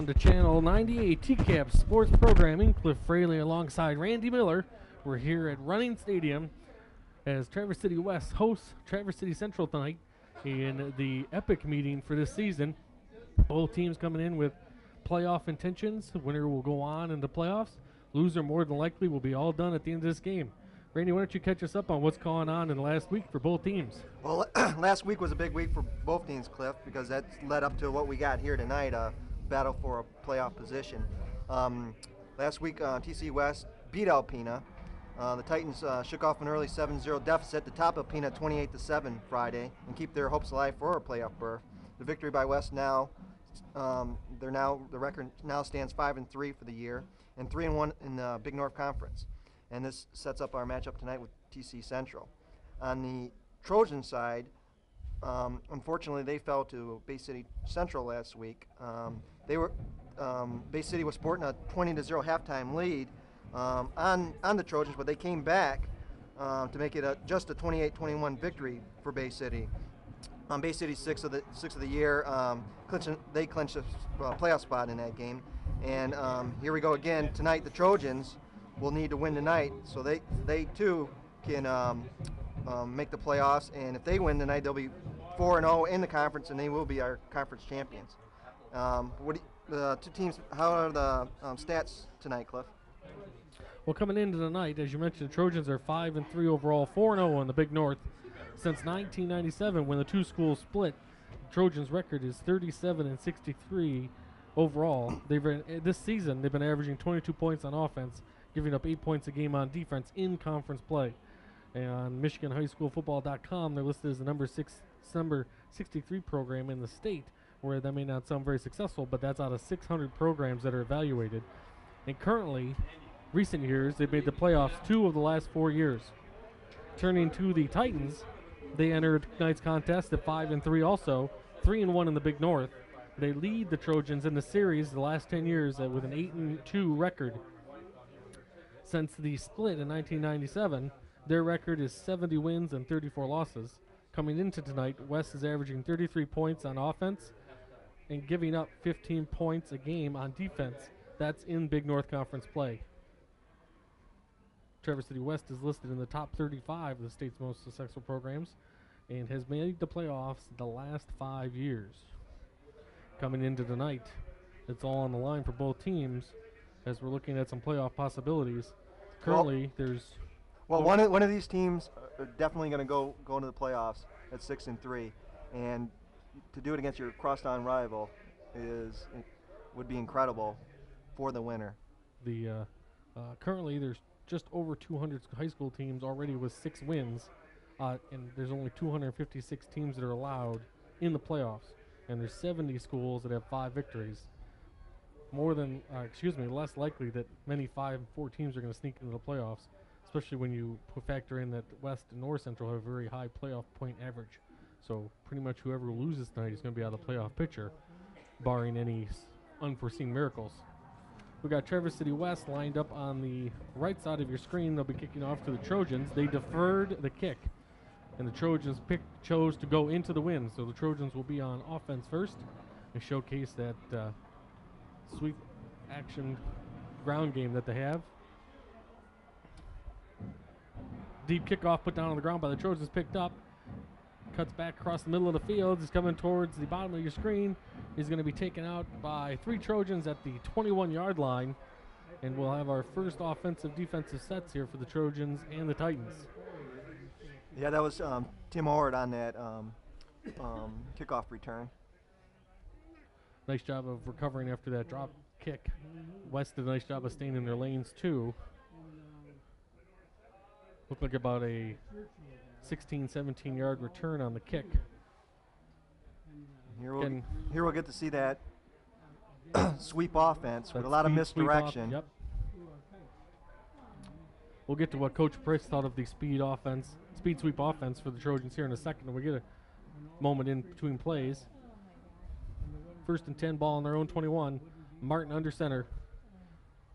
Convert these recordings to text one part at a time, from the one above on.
on to Channel 98 TCAP Sports Programming. Cliff Fraley alongside Randy Miller. We're here at Running Stadium as Traverse City West hosts Traverse City Central tonight in the epic meeting for this season. Both teams coming in with playoff intentions. The winner will go on into playoffs. Loser more than likely will be all done at the end of this game. Randy, why don't you catch us up on what's going on in the last week for both teams? Well, last week was a big week for both teams, Cliff, because that led up to what we got here tonight, a battle for a playoff position. Last week, TC West beat Alpena. The Titans shook off an early 7-0 deficit to top Alpena 28-7 Friday and keep their hopes alive for a playoff berth. The victory by West now, the record now stands 5-3 for the year and 3-1 in the Big North Conference. And this sets up our matchup tonight with TC Central. On the Trojan side, unfortunately, they fell to Bay City Central last week. Bay City was sporting a 20-0 halftime lead on the Trojans, but they came back to make it just a 28-21 victory for Bay City. Bay City's sixth of the year. They clinched a playoff spot in that game. And here we go again tonight. The Trojans will need to win tonight, so they too can make the playoffs. And if they win tonight, they'll be 4-0 in the conference, and they will be our conference champions. The two teams, how are the stats tonight, Cliff? Well, coming into the night, as you mentioned, the Trojans are 5-3 overall, 4-0 in the Big North. Since 1997, when the two schools split, the Trojans' record is 37-63 overall. This season they've been averaging 22 points on offense, giving up 8 points a game on defense in conference play. And on MichiganHighSchoolFootball.com, they're listed as the number 63 program in the state, where that may not sound very successful, but that's out of 600 programs that are evaluated. And currently, recent years, they've made the playoffs 2 of the last 4 years. Turning to the Titans, they entered tonight's contest at 5-3 also, 3-1 in the Big North. They lead the Trojans in the series the last 10 years with an 8-2 record. Since the split in 1997, their record is 70 wins and 34 losses. Coming into tonight, West is averaging 33 points on offense and giving up 15 points a game on defense. That's in Big North Conference play. Traverse City West is listed in the top 35 of the state's most successful programs and has made the playoffs the last 5 years. Coming into tonight, it's all on the line for both teams as we're looking at some playoff possibilities. Currently, one of these teams are definitely going to go into the playoffs at 6-3, and to do it against your crosstown rival would be incredible for the winner. Currently, there's just over 200 high school teams already with 6 wins, and there's only 256 teams that are allowed in the playoffs, and there's 70 schools that have 5 victories. Less likely that many 5-4 teams are going to sneak into the playoffs, especially when you factor in that West and North Central have a very high playoff point average. So pretty much whoever loses tonight is going to be out of the playoff picture, barring any unforeseen miracles. We got Traverse City West lined up on the right side of your screen. They'll be kicking off to the Trojans. They deferred the kick, and the Trojans chose to go into the win. So the Trojans will be on offense first and showcase that sweep action ground game that they have. Deep kickoff put down on the ground by the Trojans, picked up. Cuts back across the middle of the field. He's coming towards the bottom of your screen. He's going to be taken out by 3 Trojans at the 21-yard line. And we'll have our first offensive-defensive sets here for the Trojans and the Titans. Yeah, that was Tim Howard on that kickoff return. Nice job of recovering after that drop kick. West did a nice job of staying in their lanes, too. Looked like about a 16, 17-yard return on the kick. Here we'll get to see that sweep offense with a lot of misdirection. Yep. We'll get to what Coach Priss thought of the speed sweep offense for the Trojans here in a second. We'll get a moment in between plays. 1st and 10, ball on their own 21. Martin under center.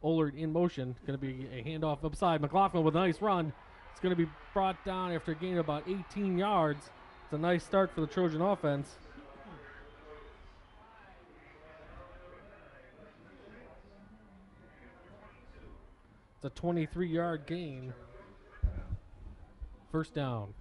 Ollard in motion. Going to be a handoff upside. McLaughlin with a nice run. It's going to be brought down after a gain of about 18 yards. It's a nice start for the Trojan offense. It's a 23-yard gain. First down.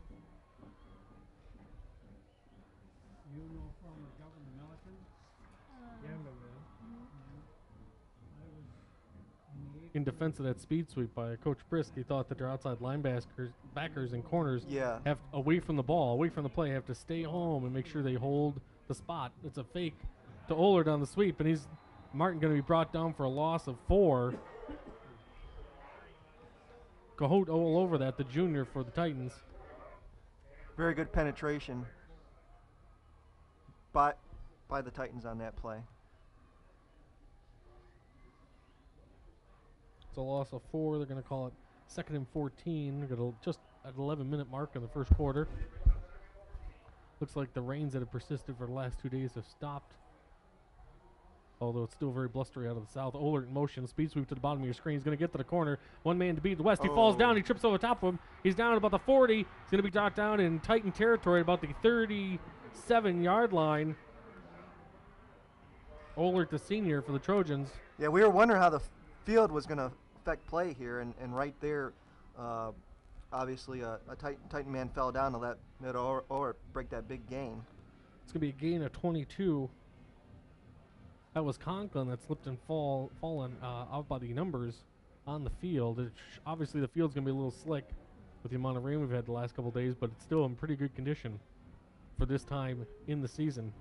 In defense of that speed sweep by Coach Brisk, he thought that their outside backers and corners have away from the ball, away from the play, have to stay home and make sure they hold the spot. It's a fake to Ohlert on the sweep, and Martin going to be brought down for a loss of 4. Cahote all over that, the junior for the Titans. Very good penetration by the Titans on that play. It's a loss of 4. They're going to call it 2nd and 14. They're going to just at 11-minute mark in the first quarter. Looks like the rains that have persisted for the last 2 days have stopped. Although it's still very blustery out of the south. Ohlert in motion. Speed sweep to the bottom of your screen. He's going to get to the corner. One man to beat the west. He falls down. He trips over top of him. He's down at about the 40. He's going to be knocked down in Titan territory about the 37-yard line. Ohlert, the senior for the Trojans. Yeah, we were wondering how the field was going to affect play here, and right there, obviously a Titan man fell down to let Ohlert break that big gain. It's going to be a gain of 22. That was Conklin that slipped and fallen out by the numbers on the field. Obviously, the field's going to be a little slick with the amount of rain we've had the last couple of days, but it's still in pretty good condition for this time in the season.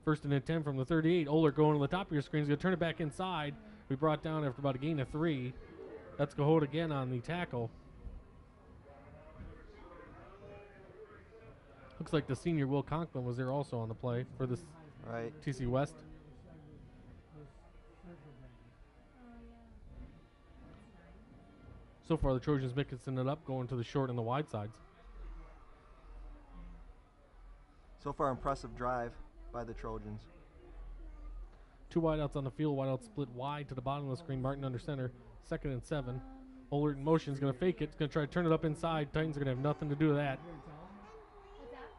1st and 10 from the 38. Ohlert going to the top of your screen. He's going to turn it back inside. We brought down after about a gain of 3. That's Cahote again on the tackle. Looks like the senior Will Conklin was there also on the play for this TC West. So far, the Trojans mixing it up, going to the short and the wide sides. So far, impressive drive by the Trojans. 2 wideouts on the field. Wideout split wide to the bottom of the screen. Martin under center. 2nd and 7. Ohlert in motion. Is going to fake it. He's going to try to turn it up inside. Titans are going to have nothing to do with that.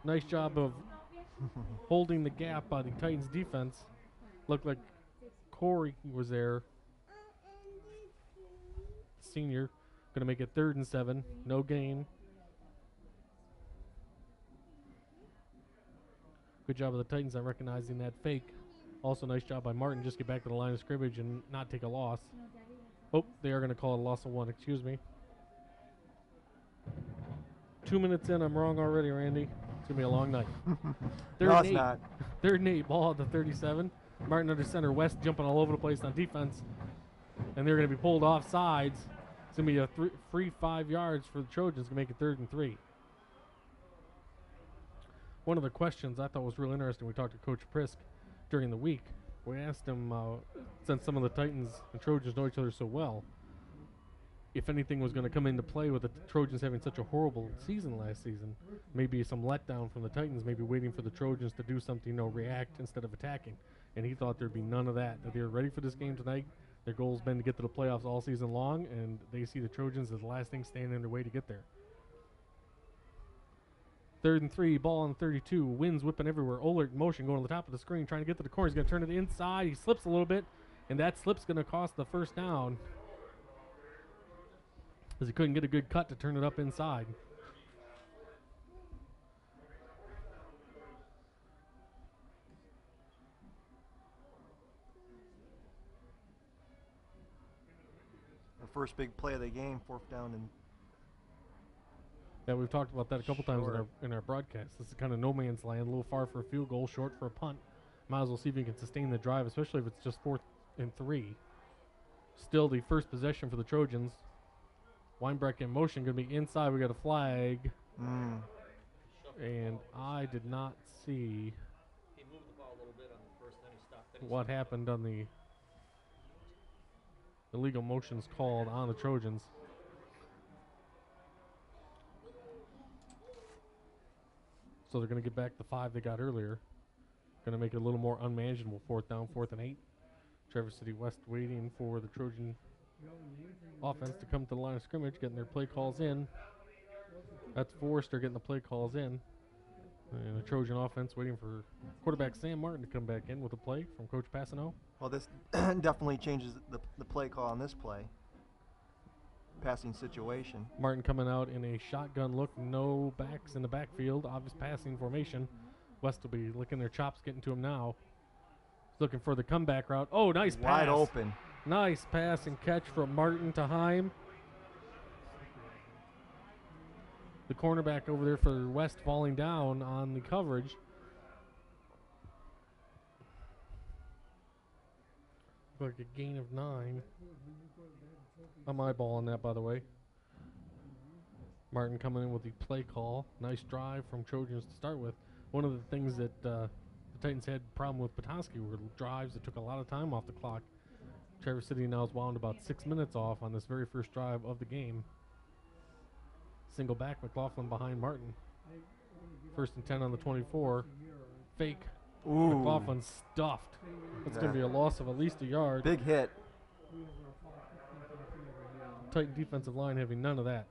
Nice job of holding the gap by the Titans defense. Looked like Corey was there. Senior. Going to make it 3rd and 7. No gain. Good job of the Titans on recognizing that fake. Also, nice job by Martin. Just get back to the line of scrimmage and not take a loss. Oh, they are going to call it a loss of 1. Excuse me. 2 minutes in, I'm wrong already, Randy. It's going to be a long night. No, it's not. 3rd and 8, ball at the 37. Martin under center. West jumping all over the place on defense. And they're going to be pulled off sides. It's going to be a free 5 yards for the Trojans to make it 3rd and 3. One of the questions I thought was real interesting, we talked to Coach Prisk during the week. We asked him, since some of the Titans and Trojans know each other so well, if anything was going to come into play with the Trojans having such a horrible season last season. Maybe some letdown from the Titans, maybe waiting for the Trojans to do something, react instead of attacking. And he thought there'd be none of that they were ready for this game tonight. Their goal's been to get to the playoffs all season long, and they see the Trojans as the last thing standing in their way to get there. 3rd and 3, ball on 32. Winds whipping everywhere. Ohlert in motion, going to the top of the screen, trying to get to the corner. He's going to turn it inside. He slips a little bit, and that slip's going to cost the first down, as he couldn't get a good cut to turn it up inside. The first big play of the game, 4th down and. Yeah, we've talked about that a couple times in our broadcast. This is kind of no man's land, a little far for a field goal, short for a punt. Might as well see if you can sustain the drive, especially if it's just 4th and 3. Still the first possession for the Trojans. Weinbrecht in motion, going to be inside. We got a flag. And I did not see He moved the ball a little bit on the first, then he stopped. what happened on the illegal motions called on the Trojans. So they're going to get back the 5 they got earlier. Going to make it a little more unmanageable. 4th down, 4th and 8. Traverse City West waiting for the Trojan offense to come to the line of scrimmage, getting their play calls in. That's Forrester getting the play calls in. And the Trojan offense waiting for quarterback Sam Martin to come back in with a play from Coach Passano. Well, this definitely changes the play call on this play. passing situation. Martin coming out in a shotgun look, no backs in the backfield, obvious passing formation. West will be licking their chops, getting to him now. Looking for the comeback route. Oh, nice pass. Wide open. Nice pass and catch from Martin to Heim. The cornerback over there for West falling down on the coverage. Like a gain of 9. I'm eyeballing that, by the way. Martin coming in with the play call. Nice drive from Trojans to start with. One of the things that the Titans had problem with Petoskey were drives that took a lot of time off the clock. Traverse City now is wound about 6 minutes off on this very first drive of the game. Single back, McLaughlin behind Martin. 1st and 10 on the 24. Fake. Ooh. McLaughlin stuffed. That's going to be a loss of at least a yard. Big hit. Titan defensive line having none of that.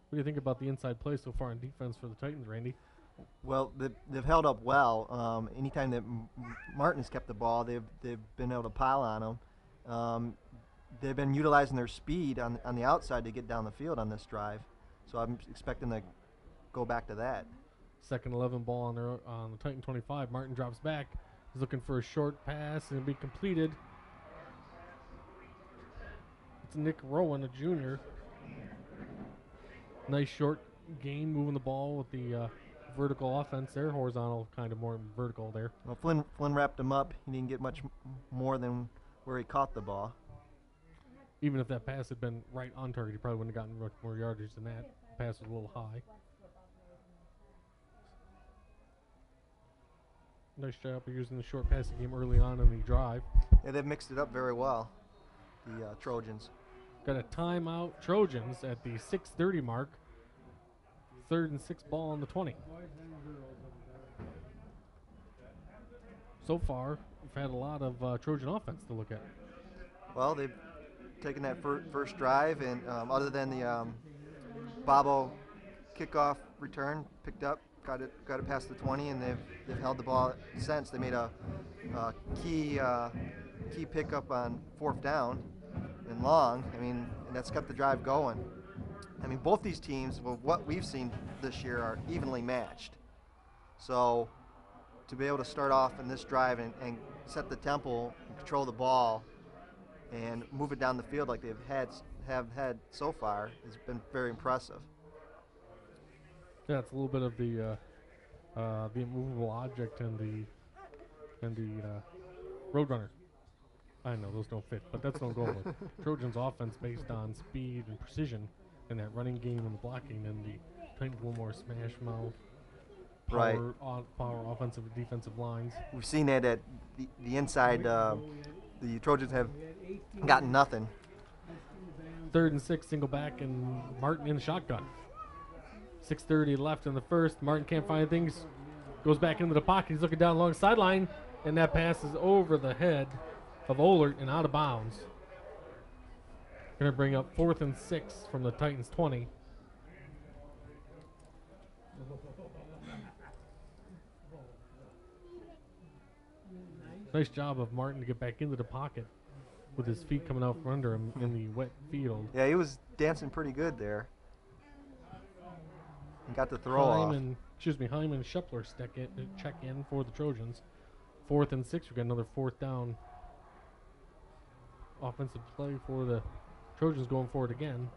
What do you think about the inside play so far in defense for the Titans, Randy? Well, they've held up well. Anytime that Martin's kept the ball, they've been able to pile on them. They've been utilizing their speed on the outside to get down the field on this drive. So I'm expecting to go back to that. 2nd 11 ball on the Titan 25. Martin drops back. He's looking for a short pass and it'll be completed. It's Nick Rowan, a junior. Nice short gain, moving the ball with the vertical offense there. Horizontal, kind of more vertical there. Well, Flynn wrapped him up. He didn't get much more than where he caught the ball. Even if that pass had been right on target, he probably wouldn't have gotten much more yardage than that. Pass was a little high. Nice job of using the short passing game early on in the drive. Yeah, they've mixed it up very well, the Trojans. Got a timeout, Trojans, at the 6:30 mark. 3rd and 6 ball on the 20. So far, we've had a lot of Trojan offense to look at. Well, they've taken that first drive, and other than the Bobo kickoff return, picked up, got it past the 20, and they've held the ball since. They made a key pickup on 4th down and long. I mean, and that's kept the drive going. I mean, both these teams, well, what we've seen this year, are evenly matched. So to be able to start off in this drive and set the tempo, and control the ball, and move it down the field like have had so far has been very impressive. Yeah, it's a little bit of the immovable object and the Roadrunner. I know those don't fit, but that's what I'm going with. Trojans offense based on speed and precision in that running game and the blocking, and the Titans a little more smash mouth, power offensive and defensive lines. We've seen that at the inside. The Trojans have gotten nothing. 3rd and 6, single back, and Martin in the shotgun. 6:30 left in the first. Martin can't find things. Goes back into the pocket. He's looking down along the sideline, and that pass is over the head of Ohlert and out of bounds. Going to bring up 4th and 6 from the Titans 20. Nice job of Martin to get back into the pocket with his feet coming out from under him in the wet field. Yeah, he was dancing pretty good there. He got the throw off. Hyman and Schepler check in for the Trojans. 4th and 6. We've got another 4th down. Offensive play for the Trojans going for it again.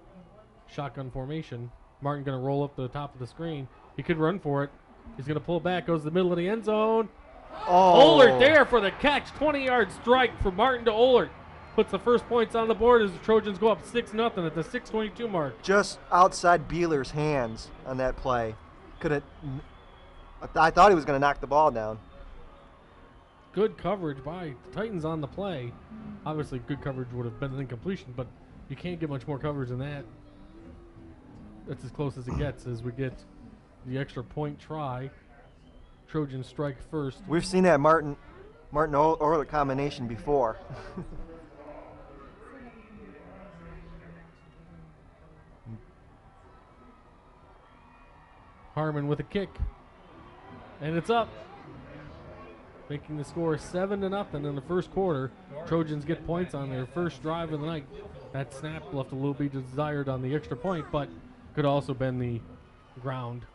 Shotgun formation. Martin going to roll up to the top of the screen. He could run for it. He's going to pull back. Goes to the middle of the end zone. Oh. Ohlert there for the catch. 20-yard strike from Martin to Ohlert. Puts the first points on the board as the Trojans go up 6-0 at the 6:22 mark. Just outside Beeler's hands on that play. I thought he was going to knock the ball down. Good coverage by the Titans on the play. Obviously, good coverage would have been an incompletion, but you can't get much more coverage than that. That's as close as it gets as we get the extra point try. Trojans strike first. We've seen that Martin Ohlert combination before. Harmon with a kick. And it's up. making the score 7-0 in the first quarter. Trojans get points on their first drive of the night. That snap left a little bit desired on the extra point, but could also been the ground,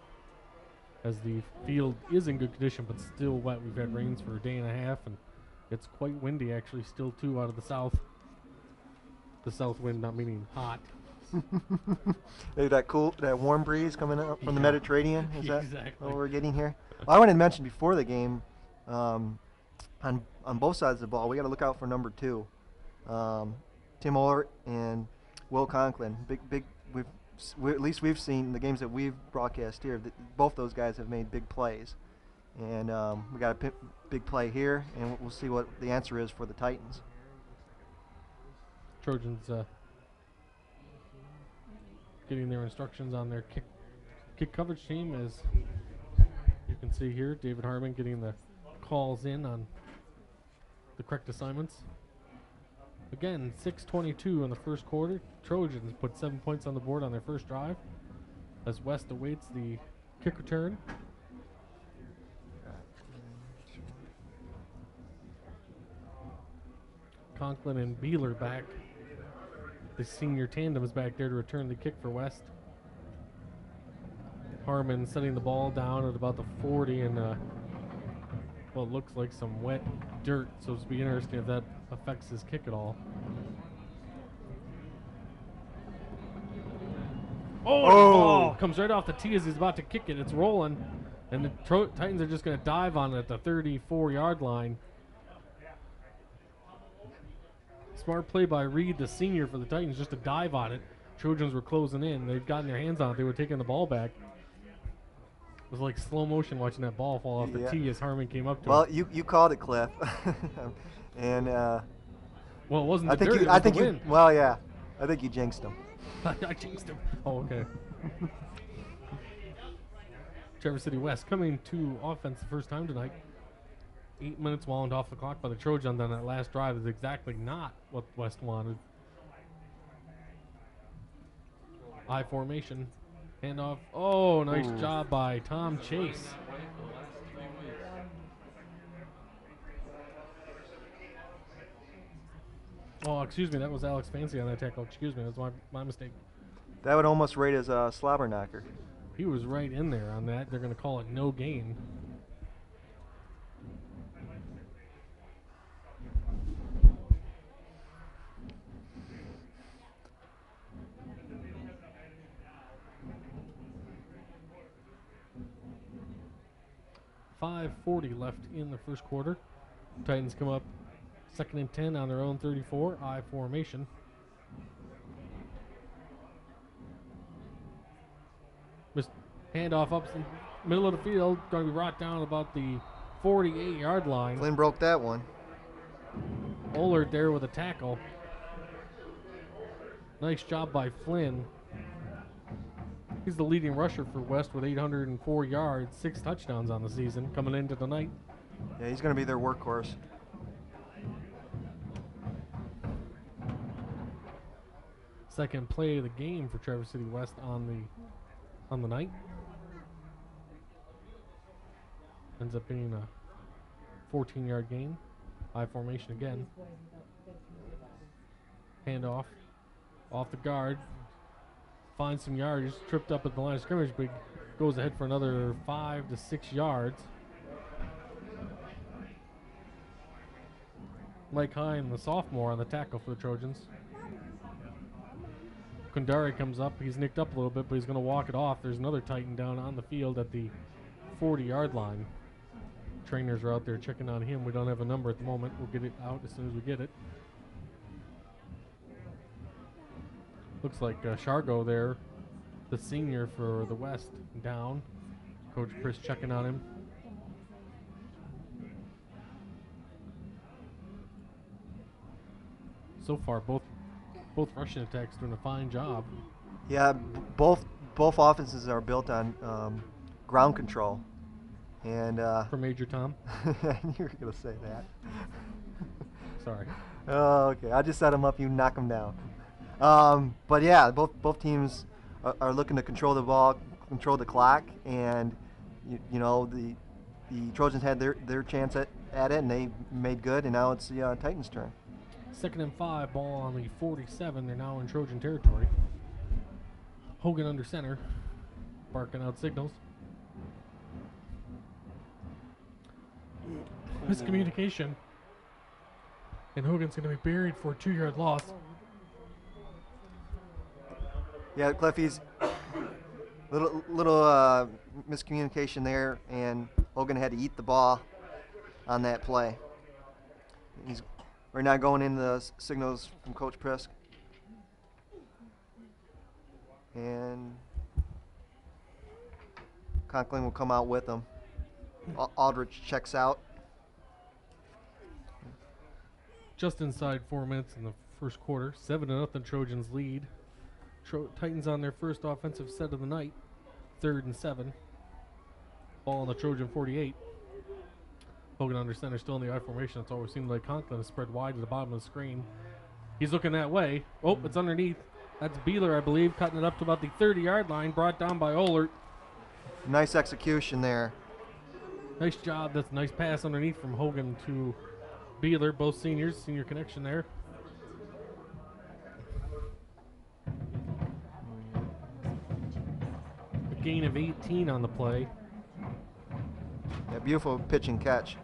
as the field is in good condition but still wet. We've had rains for a day and a half, and it's quite windy actually still too out of the south. The south wind not meaning hot. Maybe that warm breeze coming up from the Mediterranean. Is that exactly what we're getting here? Well, I wanted to mention before the game, on both sides of the ball, we got to look out for number 2, Tim Ohlert and Will Conklin. Big. At least we've seen the games that we've broadcast here. Both those guys have made big plays, and we got a big play here, and we'll see what the answer is for the Titans. Trojans getting their instructions on their kick coverage team, as you can see here. David Harmon getting the calls in on the correct assignments. Again, 6:22 in the first quarter. Trojans put 7 points on the board on their first drive, as West awaits the kick return. Conklin and Beeler back. The senior tandem is back there to return the kick for West. Harmon setting the ball down at about the 40, and well, it looks like some wet dirt, so it'll be interesting if that affects his kick at all. Oh, the ball comes right off the tee as he's about to kick it. It's rolling, and the Titans are just going to dive on it at the 34-yard line. Smart play by Reed, the senior for the Titans, just to dive on it. Trojans were closing in. They've gotten their hands on it. They were taking the ball back. It was like slow motion watching that ball fall off the tee as Harmon came up to well, him. you called it, Cliff. And well, it wasn't I the think dirt, you, it was I think the you. wind. Well, yeah, I think you jinxed him. I jinxed him. Oh, okay. Traverse City West coming to offense the first time tonight. 8 minutes wound off the clock by the Trojans on that last drive is exactly not what West wanted. I formation. Handoff. Oh, nice job by Tom Chase. Oh, excuse me. That was Alex Fancy on that tackle. Excuse me. That was my mistake. That would almost rate as a slobber knocker. He was right in there on that. They're going to call it no gain. .540 left in the first quarter. Titans come up 2nd and 10 on their own 34. I formation. Just handoff up the middle of the field. Going to be brought down about the 48-yard line. Flynn broke that one. Ohlert there with a tackle. Nice job by Flynn. He's the leading rusher for West with 804 yards, 6 touchdowns on the season coming into the night. Yeah, he's going to be their workhorse. Second play of the game for Traverse City West on the night. Ends up being a 14-yard gain. I formation again. Handoff off the guard. Finds some yardage, tripped up at the line of scrimmage, but goes ahead for another 5 to 6 yards. Mike Hine, the sophomore, on the tackle for the Trojans. Kundari comes up. He's nicked up a little bit, but he's going to walk it off. There's another Titan down on the field at the 40-yard line. Trainers are out there checking on him. We don't have a number at the moment. We'll get it out as soon as we get it. Looks like Shargo there, the senior for the West, down. Coach Chris checking on him. So far, both rushing attacks doing a fine job. Yeah, both offenses are built on ground control. And for Major Tom. I knew you were going to say that. Sorry. Oh, okay. I just set him up. You knock him down. But yeah, both teams are looking to control the ball, control the clock, and you know the Trojans had their chance at at it, and they made good, and now it's the Titans' turn. 2nd and 5, ball on the 47. They're now in Trojan territory. Hogan under center, barking out signals. Miscommunication. And Hogan's going to be buried for a 2-yard loss. Yeah, Cliffy's little miscommunication there, and Hogan had to eat the ball on that play. We're now going into the signals from Coach Prisk. And Conklin will come out with them. Aldrich checks out. Just inside 4 minutes in the first quarter. 7-0 Trojans lead. Titans on their first offensive set of the night. 3rd and 7. Ball on the Trojan 48. Hogan under center, still in the I formation. That's all we've seen. Like Conklin is spread wide to the bottom of the screen. He's looking that way. Oh, it's underneath. That's Beeler, I believe, cutting it up to about the 30-yard line. Brought down by Ohlert. Nice execution there. Nice job. That's a nice pass underneath from Hogan to Beeler, both seniors. Senior connection there. A gain of 18 on the play. Yeah, beautiful pitch and catch.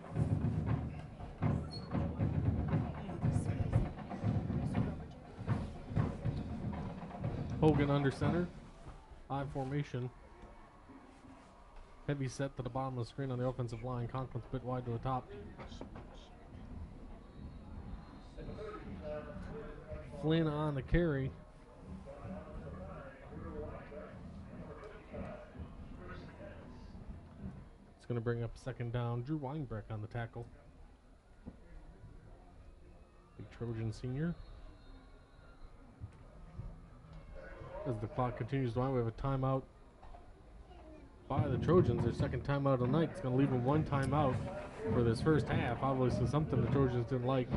Hogan under center. I formation. Heavy set to the bottom of the screen on the offensive line. Conklin's bit wide to the top. Flynn on the carry. It's going to bring up 2nd down. Drew Weinbrecht on the tackle. Big Trojan senior. As the clock continues to wind, we have a timeout by the Trojans. Their 2nd timeout of the night. It's going to leave them 1 timeout for this first half. Obviously something the Trojans didn't like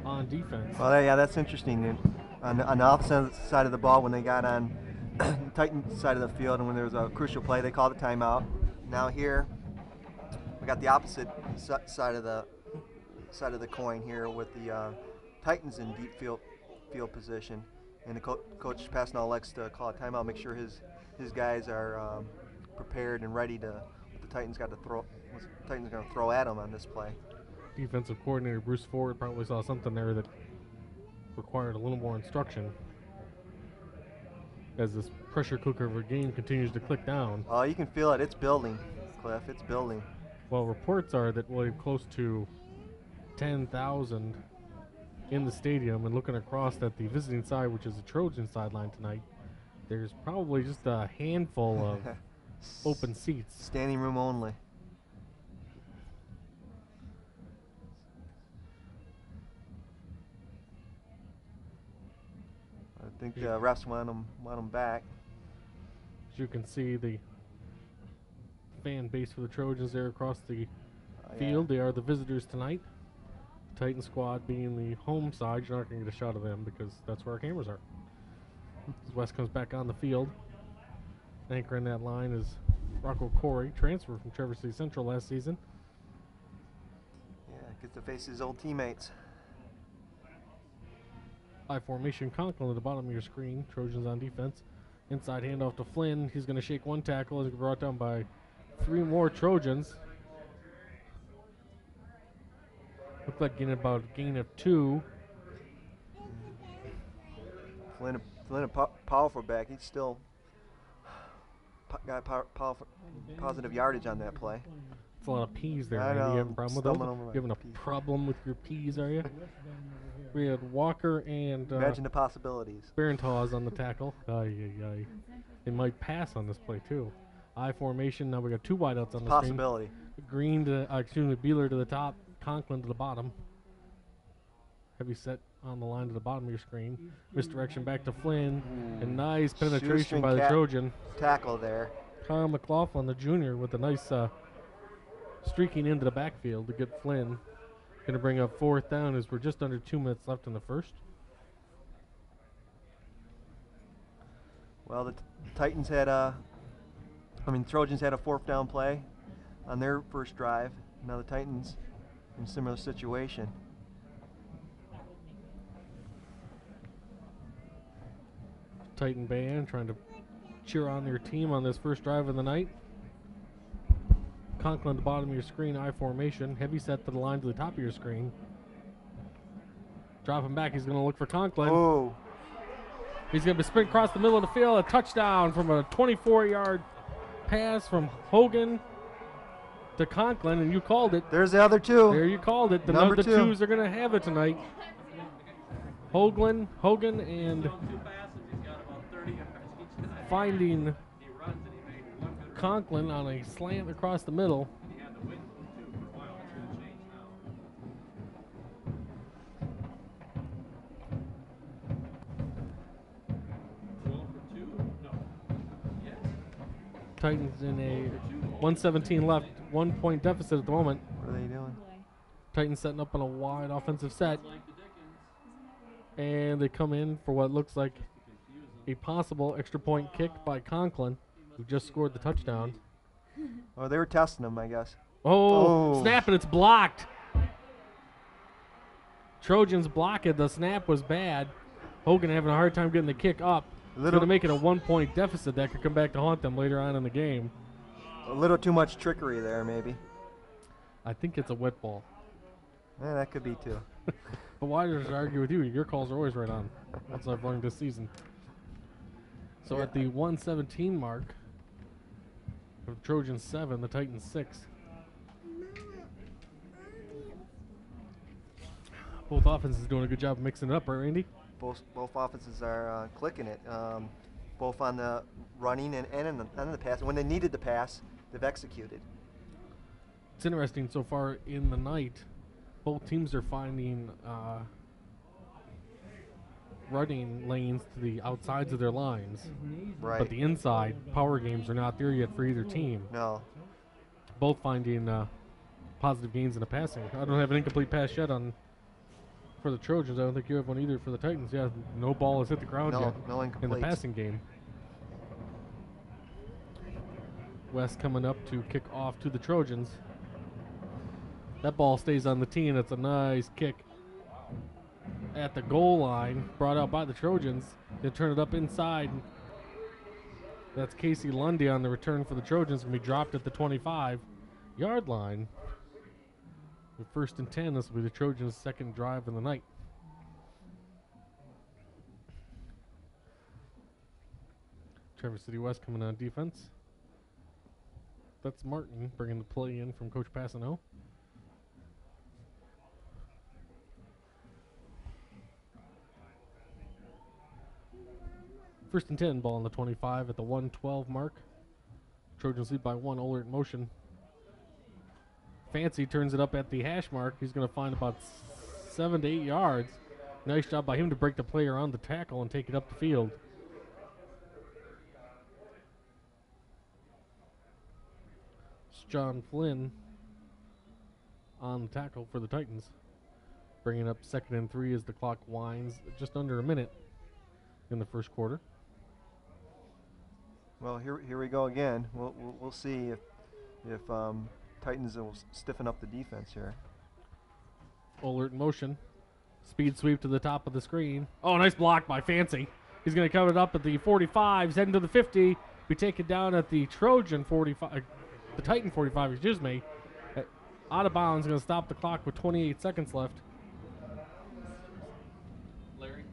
on defense. Well, yeah, that's interesting. On the opposite side of the ball, when they got on the Titan side of the field and when there was a crucial play, they called a timeout. Now here, we got the opposite side of the coin here with the Titans in deep field position, and the coach Pasnall likes to call a timeout, make sure his guys are prepared and ready to what the Titans got to throw. What the Titans going to throw at them on this play. Defensive coordinator Bruce Ford probably saw something there that required a little more instruction as this pressure cooker of a game continues to click down. Oh, you can feel it. It's building, Cliff. It's building. Well, reports are that we'll have close to 10,000 in the stadium, and looking across at the visiting side, which is the Trojan sideline tonight, there's probably just a handful of open seats. Standing room only. I think the refs want them back. As you can see, the fan base for the Trojans there across the field. They are the visitors tonight. The Titan squad being the home side. You're not going to get a shot of them because that's where our cameras are. As West comes back on the field, anchoring that line is Rocco Corey, transfer from Traverse City Central last season. Yeah, gets to face his old teammates. I formation, Conklin at the bottom of your screen. Trojans on defense. Inside handoff to Flynn. He's going to shake one tackle. He's brought down by 3 more Trojans. Looked like getting about a gain of 2. Flynn a powerful back. He's still got powerful, positive yardage on that play. It's a lot of P's there. I know. You having a problem with Stumbling those? over my You having a P's. problem with your P's, are you? We had Walker and Imagine the possibilities. Barenthal on the tackle. They might pass on this play too. I formation. Now we got 2 wideouts on the Possibility. screen. Green to Beeler to the top. Conklin to the bottom. Heavy set on the line to the bottom of your screen. Misdirection back to Flynn. And nice penetration Shoestring by the Trojan. Tackle there. Kyle McLaughlin, the junior, with a nice streaking into the backfield to get Flynn. Going to bring up 4th down as we're just under 2 minutes left in the first. Well, the Titans had Trojans had a 4th down play on their first drive. Now the Titans in a similar situation. Titan band trying to cheer on their team on this first drive of the night. Conklin at the bottom of your screen, I formation. Heavy set to the line to the top of your screen. Dropping back, he's going to look for Conklin. Oh, He's going to sprint across the middle of the field. A touchdown from a 24-yard pass from Hogan to Conklin, and you called it. there's the other two. There you called it. The Number the two. twos are going to have it tonight. Hogan, and Two passes, he's got about 30 yards each time. finding He runs and he made one good Conklin on a slant across the middle. run. He had the wind too for a while. That's going to change now. 12 for 2? No. Yes. Titans in a 1:17 left, 1 point deficit at the moment. What are they doing? Titans setting up on a wide offensive set, Like the Dickens. and they come in for what looks like a possible extra point kick by Conklin, who just scored the touchdown. Oh, they were testing them, I guess. Oh, Oh. snap, and it's blocked. Trojans block it. The snap was bad. Hogan having a hard time getting the kick up. It's going to make it a 1 point deficit that could come back to haunt them later on in the game. A little too much trickery there, maybe. I think it's a wet ball. Yeah, that could be too. But why does I argue with you? Your calls are always right on. Once I've learned this season. So Yeah. at the 1:17 mark, of Trojans 7, the Titans 6. Both offenses doing a good job of mixing it up, right, Randy? Both offenses are clicking it, both on the running and in the pass. And when they needed the pass, they've executed. It's interesting so far in the night. Both teams are finding running lanes to the outsides of their lines. Right. But the inside power games are not there yet for either team. No. Both finding positive gains in the passing. I don't have an incomplete pass yet for the Trojans. I don't think you have one either for the Titans. Yeah, no ball has hit the ground yet No in the incompletes. passing game. West coming up to kick off to the Trojans. That ball stays on the tee, and it's a nice kick at the goal line, brought out by the Trojans. They turn it up inside. That's Casey Lundy on the return for the Trojans, going to be dropped at the 25-yard line. With 1st and 10, this will be the Trojans' second drive of the night. Traverse City West coming on defense. That's Martin bringing the play in from Coach Passano. First and 10, ball on the 25 at the 1:12 mark. Trojans lead by 1, Ohlert in motion. Fancy turns it up at the hash mark. He's going to find about 7 to 8 yards. Nice job by him to break the play around the tackle and take it up the field. It's John Flynn on the tackle for the Titans. Bringing up 2nd and 3 as the clock winds just under a minute in the first quarter. Well, here we go again. We'll see if Titans will stiffen up the defense here. Ohlert in motion. Speed sweep to the top of the screen. Oh, nice block by Fancy. He's going to cover it up at the 45. He's heading to the 50. Be taken down at the Trojan 45. The Titan 45, excuse me. Out of bounds. Going to stop the clock with 28 seconds left. Larry?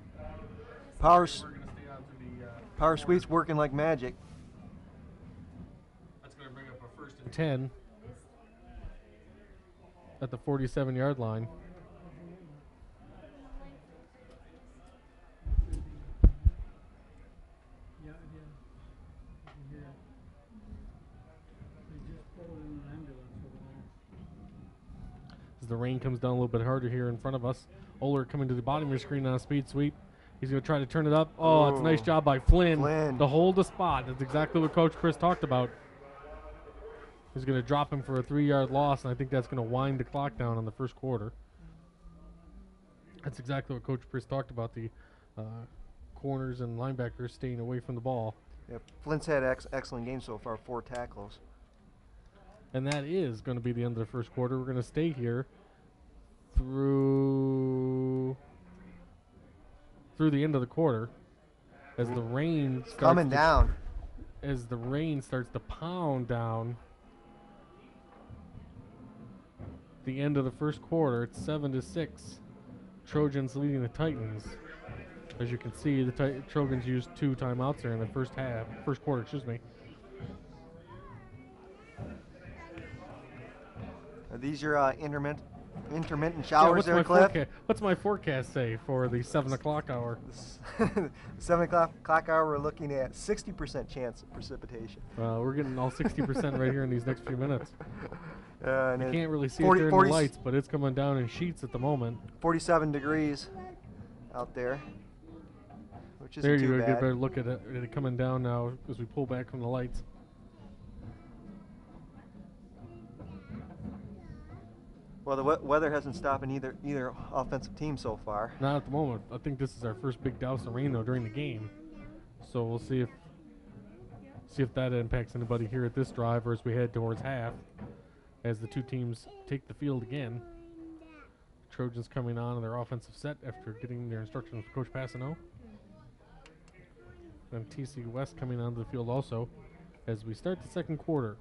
Power We're going to stay on to the power sweep's working like magic. That's going to bring up a 1st and 10 at the 47-yard line. As the rain comes down a little bit harder here in front of us. Ohlert coming to the bottom of your screen on a speed sweep. He's going to try to turn it up. Oh, it's a nice job by Flynn to hold the spot. That's exactly what Coach Chris talked about. He's going to drop him for a 3-yard loss, and I think that's going to wind the clock down in the first quarter. That's exactly what Coach Chris talked about, the corners and linebackers staying away from the ball. Yeah, Flynn's had excellent game so far, 4 tackles. And that is going to be the end of the first quarter. We're going to stay here through the end of the quarter as the rain starts Coming down. As the rain starts to pound down. The end of the first quarter, it's 7-6. Trojans leading the Titans. As you can see, the Trojans used 2 timeouts there in the first quarter, excuse me. Are these your intermittent showers there, Cliff? What's my forecast say for the 7 o'clock hour? The 7 o'clock hour, we're looking at 60% chance of precipitation. We're getting all 60% right here in these next few minutes. And you can't really see it there in the lights, but it's coming down in sheets at the moment. 47 degrees out there, which isn't there too you bad. Get a better look at it coming down now as we pull back from the lights. Well, the weather hasn't stopped in either offensive team so far. Not at the moment. I think this is our first big douse of rain though during the game, so we'll see if that impacts anybody here at this drive or as we head towards half, as the two teams take the field again. Trojans coming on in their offensive set after getting their instructions from Coach Passano. And TC West coming onto the field also as we start the second quarter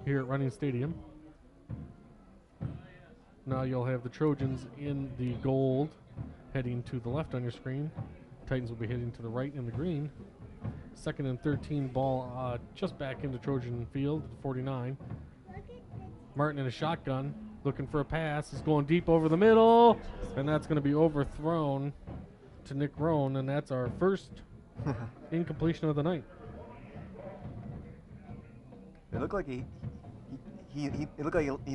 here at Running Stadium. Now you'll have the Trojans in the gold heading to the left on your screen. Titans will be heading to the right in the green. 2nd and 13 ball just back into Trojan field at 49. Martin in a shotgun looking for a pass. He's going deep over the middle, and that's going to be overthrown to Nick Roan, and that's our first incompletion of the night. It looked like he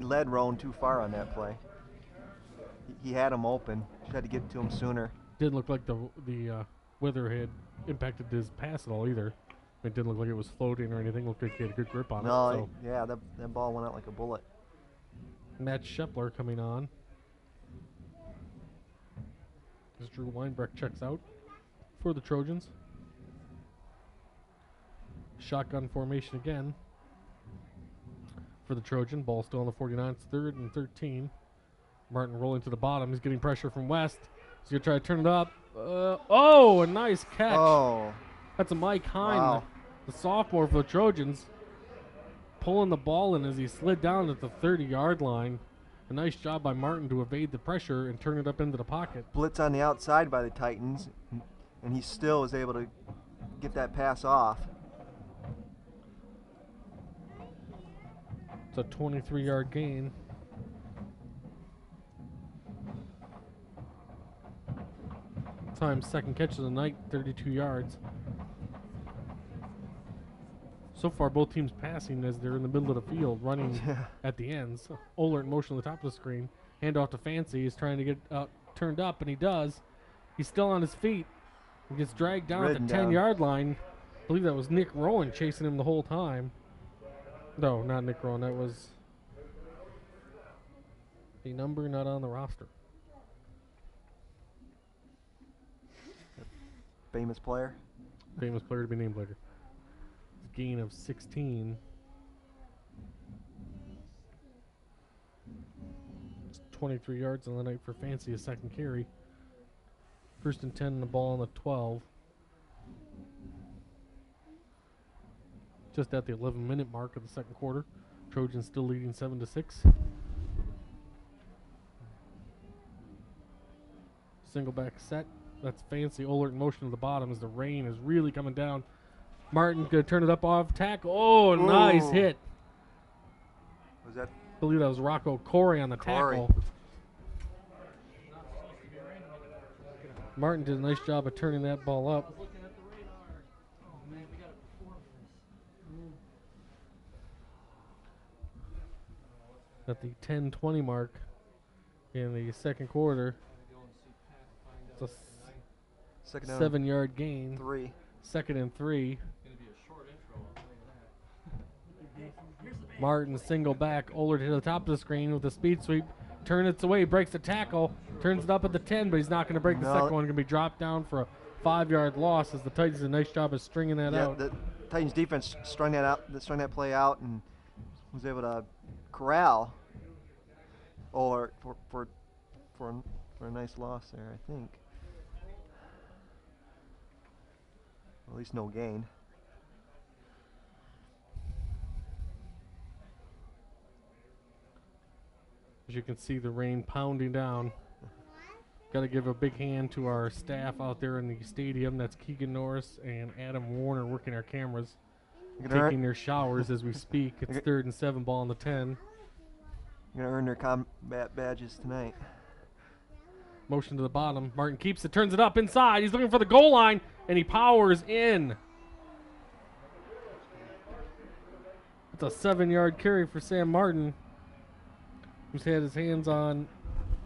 led Roan too far on that play. He had him open. Just had to get to him sooner. Didn't look like the weather had impacted his pass at all either. It didn't look like it was floating or anything. Looked like he had a good grip on it. So. Yeah, that ball went out like a bullet. Matt Shepler coming on. As Drew Weinbrecht checks out for the Trojans. Shotgun formation again for the Trojan. Ball still on the 49. It's 3rd and 13. Martin rolling to the bottom. He's getting pressure from West. He's going to try to turn it up. A nice catch. Oh. That's a Mike Hine, Wow. the sophomore for the Trojans, pulling the ball in as he slid down at the 30-yard line. A nice job by Martin to evade the pressure and turn it up into the pocket. Blitz on the outside by the Titans, and he still was able to get that pass off. It's a 23-yard gain. Time's second catch of the night, 32 yards. So far, both teams passing as they're in the middle of the field, running at the ends. Oler in motion on the top of the screen. Hand off to Fancy. He's trying to get turned up, and he does. He's still on his feet. He gets dragged down at the 10-yard line. I believe that was Nick Rowan chasing him the whole time. No, not Nick Rowan. That was a number not on the roster. Famous player. Famous player to be named later. Gain of 16. It's 23 yards on the night for Fancy, a second carry. 1st and 10, the ball on the 12. Just at the 11-minute mark of the second quarter. Trojans still leading 7-6. Single back set. That's Fancy. Oler in motion to the bottom as the rain is really coming down. Martin going to turn it up off tackle. Oh, Ooh. Nice hit. Was that? I believe that was Rocco Corey on the tackle. Martin did a nice job of turning that ball up. At the 10-20 mark in the second quarter. It's a 7-yard gain. 3. 2nd and 3. Martin single back. Oler to the top of the screen with a speed sweep. Turns it away, breaks the tackle, turns it up at the 10, but he's not going to break the second one. Going to be dropped down for a 5-yard loss as the Titans did a nice job of stringing that out. The Titans defense strung that play out, and was able to corral or for a nice loss there, I think. At least no gain. As you can see, the rain pounding down. Got to give a big hand to our staff out there in the stadium. That's Keegan Norris and Adam Warner working our cameras, taking their showers as we speak. It's 3rd and 7, ball on the 10. You're going to earn their combat badges tonight. Motion to the bottom. Martin keeps it, turns it up inside. He's looking for the goal line, and he powers in. It's a 7-yard carry for Sam Martin, who's had his hands on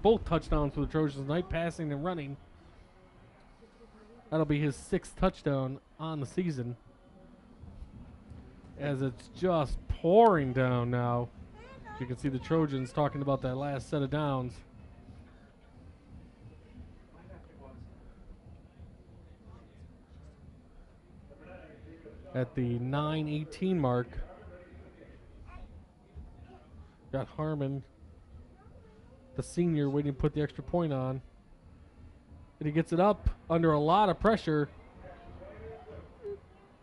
both touchdowns for the Trojans tonight, passing and running. That'll be his 6th touchdown on the season, as it's just pouring down now. You can see the Trojans talking about that last set of downs. At the 9:18 mark, got Harmon, the senior, waiting to put the extra point on. And he gets it up under a lot of pressure.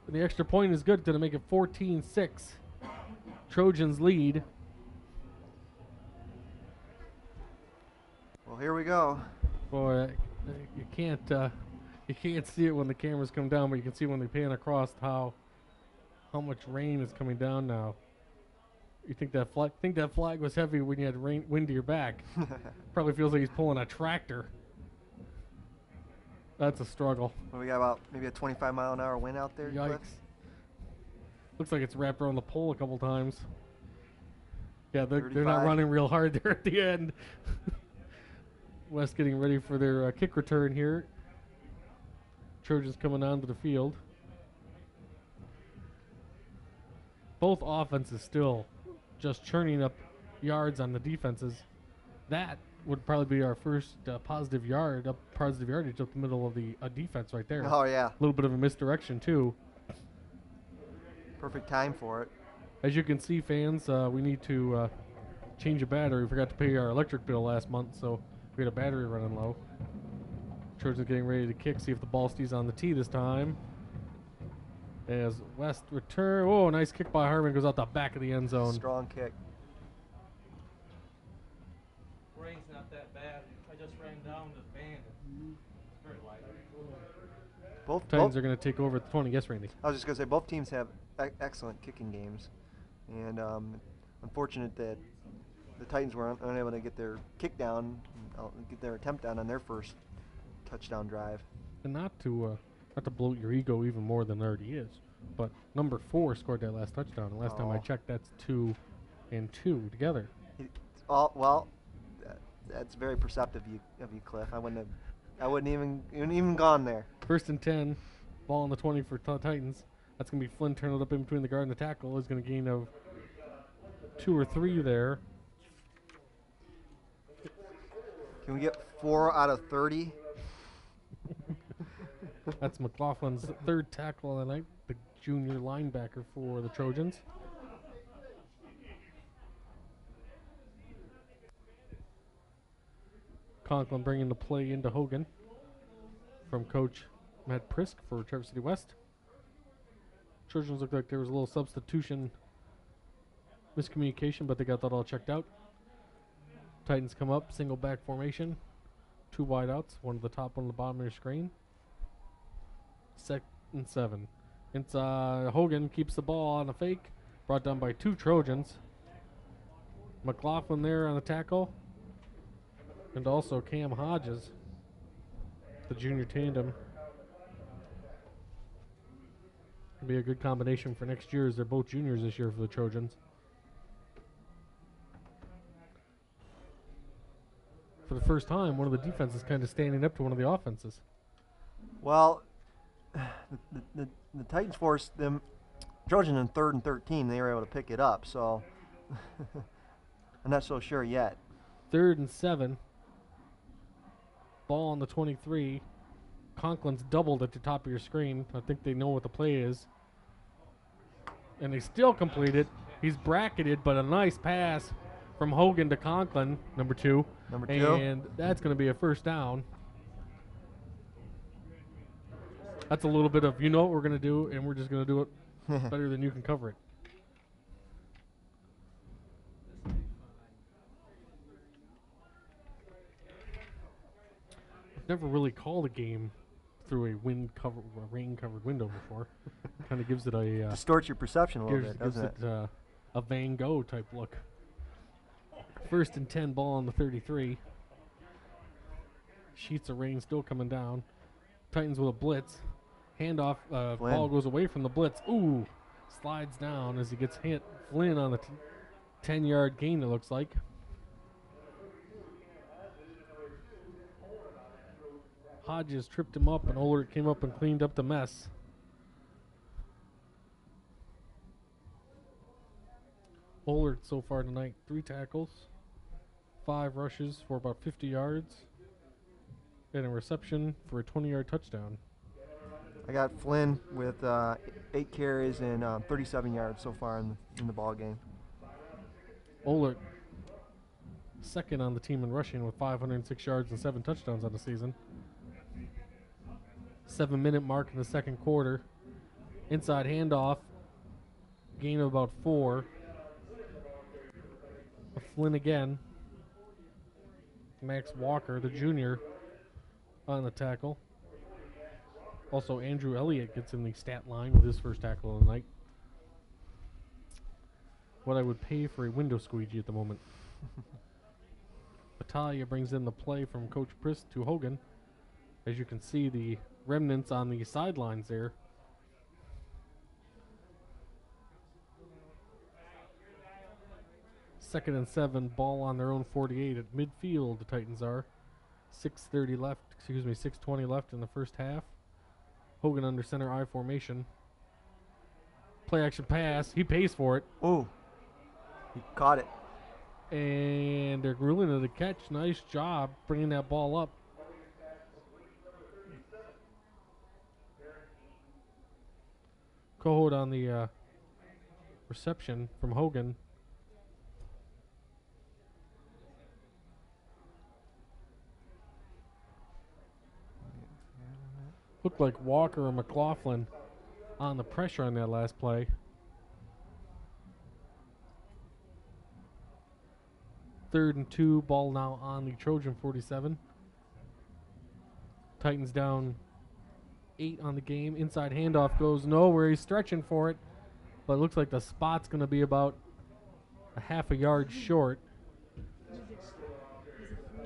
And the extra point is good, going to make it 14-6. Trojans lead. Well, here we go. Boy, you can't see it when the cameras come down, but you can see when they pan across how much rain is coming down now. You think that flag was heavy when you had wind to your back. Probably feels like he's pulling a tractor. That's a struggle. Well, we got about maybe a 25-mile-an-hour wind out there. Yikes. Cliff? Looks like it's wrapped around the pole a couple times. Yeah, they're not 35. running real hard there at the end. West getting ready for their kick return here. Trojans coming onto the field. Both offenses still just churning up yards on the defenses. That would probably be our first positive yardage up the middle of the defense right there. Oh, yeah. A little bit of a misdirection, too. Perfect time for it. As you can see, fans, we need to change a battery. We forgot to pay our electric bill last month, so we had a battery running low. Trojans getting ready to kick, see if the ball stays on the tee this time. As West return, oh, nice kick by Harmon, goes out the back of the end zone. Strong kick. Rain's not that bad. I just ran down the fan. It's very light. Both Titans are going to take over at the 20. Yes, Randy. I was just going to say, both teams have excellent kicking games. And unfortunate that the Titans were unable to get their kick down, get their attempt down on their first touchdown drive. And not to bloat your ego even more than it already is, but number 4 scored that last touchdown. And last time I checked, that's 2 and 2 together. Well, that's very perceptive of you, Cliff. I wouldn't even gone there. 1st and 10, ball on the 20 for Titans. That's going to be Flynn turning it up in between the guard and the tackle. He's going to gain of 2 or 3 there. Can we get 4 out of 30? That's McLaughlin's 3rd tackle of the night, the junior linebacker for the Trojans. Conklin bringing the play into Hogan from Coach Matt Prisk for Traverse City West. Trojans looked like there was a little substitution miscommunication, but they got that all checked out. Titans come up, single back formation, 2 wideouts, one at the top, one at the bottom of your screen. 2nd and 7. It's Hogan keeps the ball on a fake, brought down by 2 Trojans. McLaughlin there on the tackle, and also Cam Hodges, the junior tandem. It'll be a good combination for next year, as they're both juniors this year for the Trojans. For the first time, one of the defenses kind of standing up to one of the offenses. Well, the Titans forced them, Trojan in 3rd and 13, they were able to pick it up, so I'm not so sure yet. 3rd and 7. Ball on the 23. Conklin's doubled at the top of your screen. I think they know what the play is. And they still complete it. He's bracketed, but a nice pass from Hogan to Conklin, number 2. Number 2. And that's going to be a first down. That's a little bit of, you know what we're going to do, and we're just going to do it better than you can cover it. I've never really called a game through a rain-covered window before. Kind of gives it a Distorts your perception a little bit, gives doesn't it? a Van Gogh type look. 1st and 10, ball on the 33. Sheets of rain still coming down. Titans with a blitz. Handoff. Ball goes away from the blitz. Ooh, slides down as he gets hit. Flynn on the 10-yard gain, it looks like. Hodges tripped him up, and Ohlert came up and cleaned up the mess. Ohlert so far tonight, 3 tackles, 5 rushes for about 50 yards, and a reception for a 20-yard touchdown. I got Flynn with 8 carries and 37 yards so far in the ball game. Ohlert, 2nd on the team in rushing with 506 yards and 7 touchdowns on the season. 7-minute mark in the 2nd quarter. Inside handoff, gain of about 4. Flynn again. Max Walker, the junior, on the tackle. Also, Andrew Elliott gets in the stat line with his first tackle of the night. What I would pay for a window squeegee at the moment. Battaglia brings in the play from Coach Priss to Hogan. As you can see, the remnants on the sidelines there. Second and 7, ball on their own 48 at midfield. The Titans are 6:20 left in the first half. Hogan under center I formation. Play action pass. He pays for it. Ooh, he caught it. And they're ruling it a catch. Nice job bringing that ball up. Cohoed on the reception from Hogan. Looked like Walker or McLaughlin on the pressure on that last play. 3rd and 2, ball now on the Trojan 47. Titans down 8 on the game. Inside handoff goes nowhere. He's stretching for it, but it looks like the spot's going to be about a half a yard short.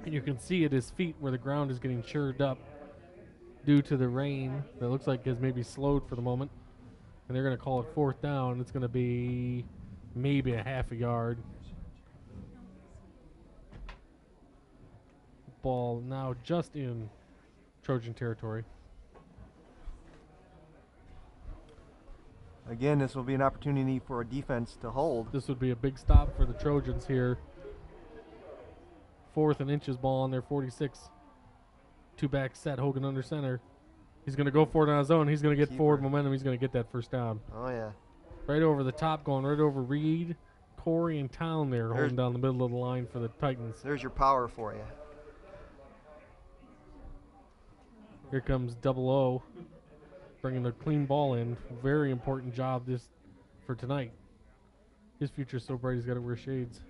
And you can see at his feet where the ground is getting churned up due to the rain that looks like has maybe slowed for the moment. And they're going to call it 4th down. It's going to be maybe a half a yard. Ball now just in Trojan territory. Again, this will be an opportunity for a defense to hold. This would be a big stop for the Trojans here. 4th and inches, ball on their 46. 2-back set, Hogan under center. He's going to go for it on his own. He's going to get forward momentum. He's going to get that first down. Oh, yeah. Right over the top, going right over Reed, Corey, and Town there, holding down the middle of the line for the Titans. There's your power for you. Here comes 00, bringing the clean ball in. Very important job this for tonight. His future's so bright he's got to wear shades.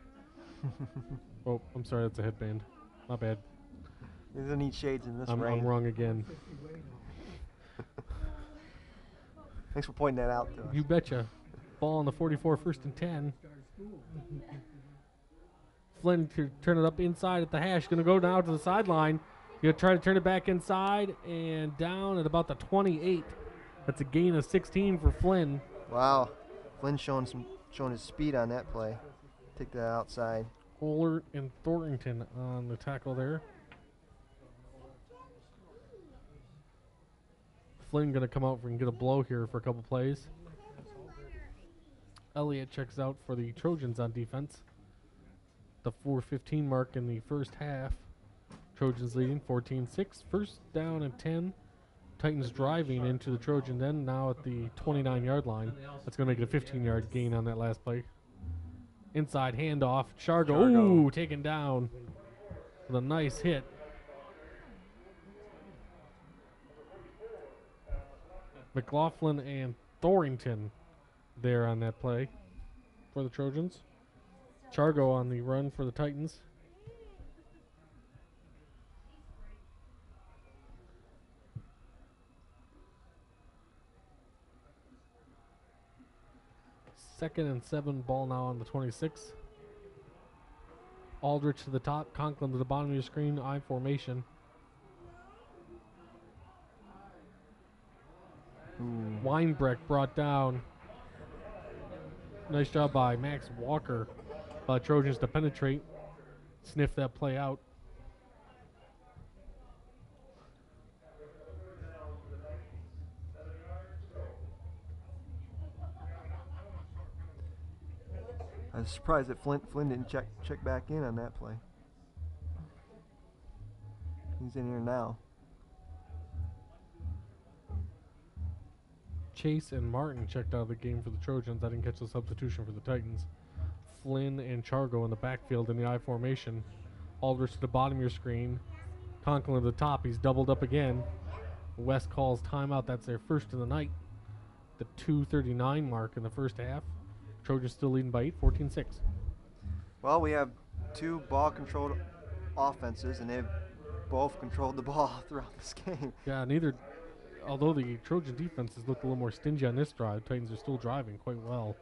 Oh, I'm sorry, that's a headband. My bad. He doesn't need shades in this rain. I'm wrong again. Thanks for pointing that out to us. You betcha. Ball on the 44, 1st and 10. Flynn to turn it up inside at the hash. Going to go down to the sideline. Going to try to turn it back inside and down at about the 28. That's a gain of 16 for Flynn. Wow. Flynn showing his speed on that play. Take that outside. Ohlert and Thornton on the tackle there. Flynn going to come out and get a blow here for a couple plays. Elliott checks out for the Trojans on defense. The 4:15 mark in the first half. Trojans leading 14-6. 1st down and 10. Titans driving into the Trojan end now at the 29-yard line. That's going to make it a 15-yard gain on that last play. Inside handoff. Chargo, Chargo. ooh, taken down with a nice hit. McLaughlin and Thorington there on that play for the Trojans. Chargo on the run for the Titans. Second and 7, ball now on the 26. Aldrich to the top, Conklin to the bottom of your screen, I formation. Weinbrecht brought down. Nice job by Max Walker. Trojans to penetrate, sniff that play out. I was surprised that Flynn didn't check back in on that play. He's in here now. Chase and Martin checked out of the game for the Trojans. I didn't catch the substitution for the Titans. Flynn and Chargo in the backfield in the I formation. Aldrich to the bottom of your screen. Conklin to the top. He's doubled up again. West calls timeout. That's their first of the night. The 2:39 mark in the first half. Trojans still leading by 8, 14-6. Well, we have two ball-controlled offenses, and they've both controlled the ball throughout this game. Yeah, although the Trojan defense has looked a little more stingy on this drive, Titans are still driving quite well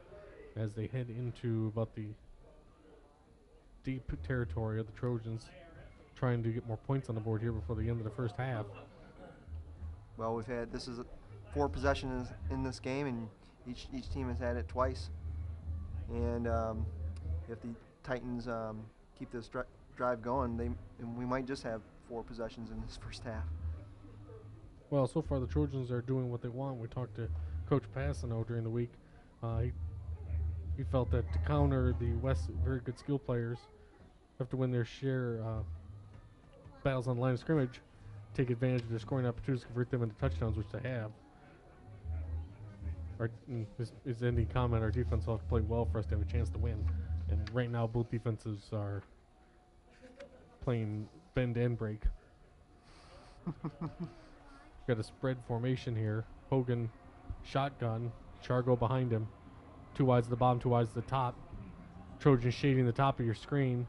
as they head into about the deep territory of the Trojans, trying to get more points on the board here before the end of the first half. Well, this is 4 possessions in this game, and each team has had it twice. And if the Titans keep this drive going, we might just have 4 possessions in this first half. Well, so far the Trojans are doing what they want. We talked to Coach Passano during the week. He felt that to counter the West very good skill players, have to win their share battles on the line of scrimmage, take advantage of their scoring opportunities, convert them into touchdowns, which they have. His ending comment, our defense will have to play well for us to have a chance to win. And right now both defenses are playing bend and break. Got a spread formation here. Hogan, shotgun. Chargo behind him. 2 wides to the bottom, 2 wides to the top. Trojan shading the top of your screen.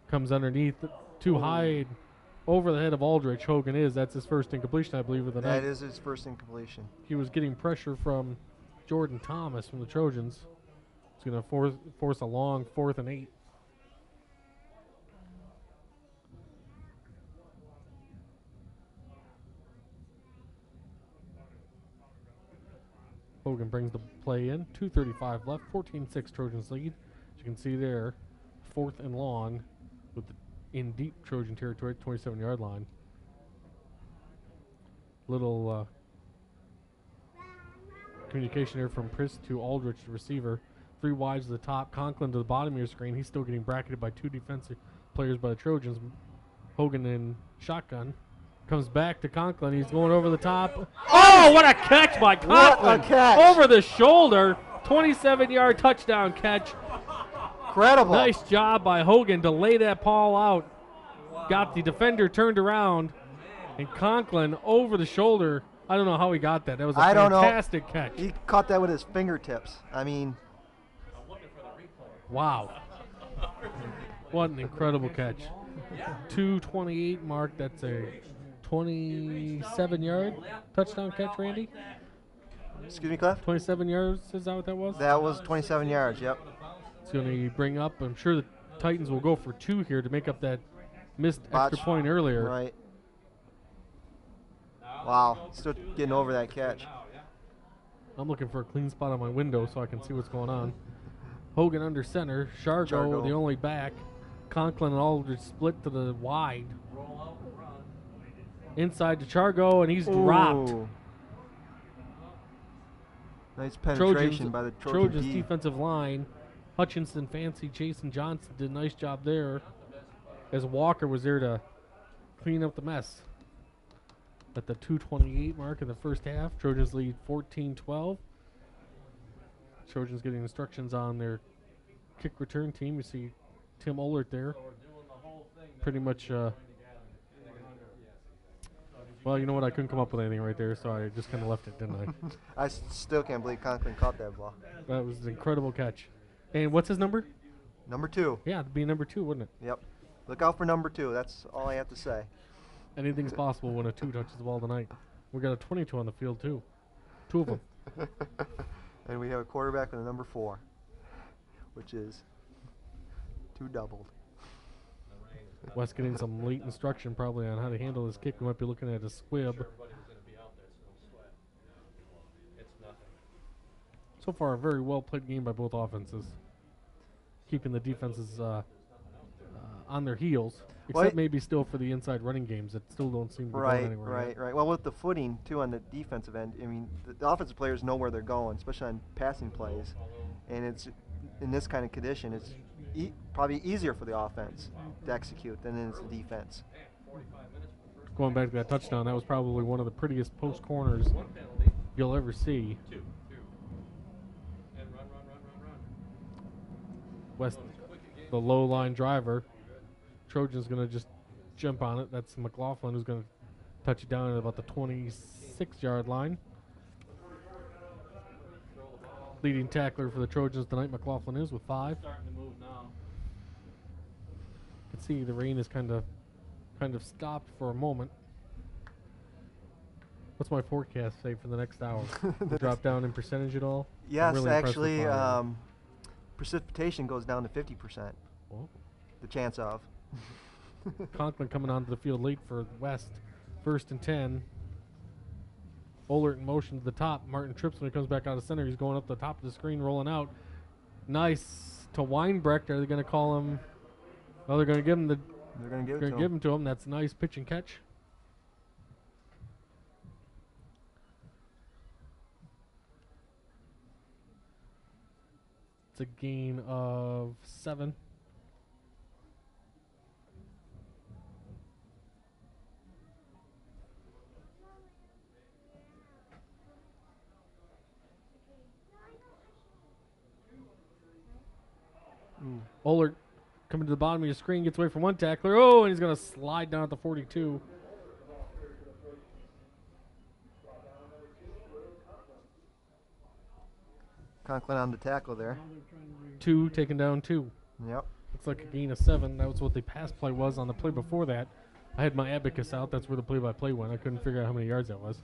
Comes underneath. Too high over the head of Aldrich. Hogan that's his first incompletion, I believe, of the night. That is his first incompletion. He was getting pressure from Jordan Thomas from the Trojans. He's going to force a long 4th and 8. Hogan brings the play in. 2:35 left. 14-6 Trojans lead. As you can see there, 4th and long with in deep Trojan territory at 27-yard line. Little communication here from Priss to Aldrich, the receiver. 3 wides to the top. Conklin to the bottom of your screen. He's still getting bracketed by 2 defensive players by the Trojans. Hogan in shotgun. Comes back to Conklin. He's going over the top. Oh, what a catch by Conklin. What a catch. Over the shoulder. 27-yard touchdown catch. Incredible. Nice job by Hogan to lay that ball out. Wow. Got the defender turned around. And Conklin over the shoulder. I don't know how he got that. That was a fantastic catch. He caught that with his fingertips. I mean. Wow. What an incredible catch. 2:28 mark. That's a 27-yard touchdown catch, Randy? Excuse me, Cliff? 27 yards, is that what that was? That was 27 yards, yep. It's going to bring up, I'm sure the Titans will go for 2 here to make up that missed extra point earlier. Right. Wow, still getting over that catch. I'm looking for a clean spot on my window so I can see what's going on. Hogan under center. Chargo, the only back. Conklin and Aldridge split to the wide. Inside to Chargo, and he's dropped. Nice penetration by the Trojans defensive line. Hutchinson, Fancy, Jason Johnson did a nice job there as Walker was there to clean up the mess. At the 2:28 mark in the first half, Trojans lead 14-12. Trojans getting instructions on their kick return team. You see Tim Ohlert there. So we're doing the whole thing. Pretty much, Join together. 400. well, you know what? I couldn't come up with anything right there, so I just kind of left it, didn't I? I still can't believe Conklin caught that ball. That was an incredible catch. And what's his number? Number 2. Yeah, it'd be number 2, wouldn't it? Yep. Look out for number 2. That's all I have to say. Anything's possible when a 2 touches the ball tonight. We got a 22 on the field, too. 2 of them. And we have a quarterback with a number 4, which is 2 doubled. Wes getting some late instruction probably on how to handle this kick. We might be looking at a squib. Everybody was going to be out there, so no sweat. It's nothing. So far, a very well played game by both offenses, keeping the defenses on their heels. Well, Except maybe still for the inside running games that still don't seem to be going anywhere. Right. Well, with the footing too on the defensive end, I mean, the offensive players know where they're going, especially on passing plays, and it's in this kind of condition, it's probably easier for the offense to execute than it is the defense. Going back to that touchdown, that was probably one of the prettiest post corners you'll ever see. Two. And run. West, the low line driver. Trojans going to just jump on it. That's McLaughlin who's going to touch it down at about the 26-yard line. Leading tackler for the Trojans tonight, McLaughlin is with 5. Starting to move now. You can see the rain is kind of stopped for a moment. What's my forecast say for the next hour? Drop down in percentage at all? Yes, really impressed with actually, Fowler. precipitation goes down to 50%. Well, The chance of. Conklin coming onto the field late for West. 1st and 10. Ohlert in motion to the top. Martin trips when he comes back out of center. He's going up the top of the screen, rolling out. Nice to Weinbrecht. Are they going to call him? Well, they're going to give him They're going to give it to give him. him to him. That's a nice pitch and catch. It's a gain of 7. Ohlert coming to the bottom of your screen, gets away from one tackler. Oh, and he's going to slide down at the 42. Conklin on the tackle there. 2, taken down 2. Yep. Looks like a gain of 7. That was what the pass play was on the play before that. I had my abacus out. That's where the play-by-play went. I couldn't figure out how many yards that was.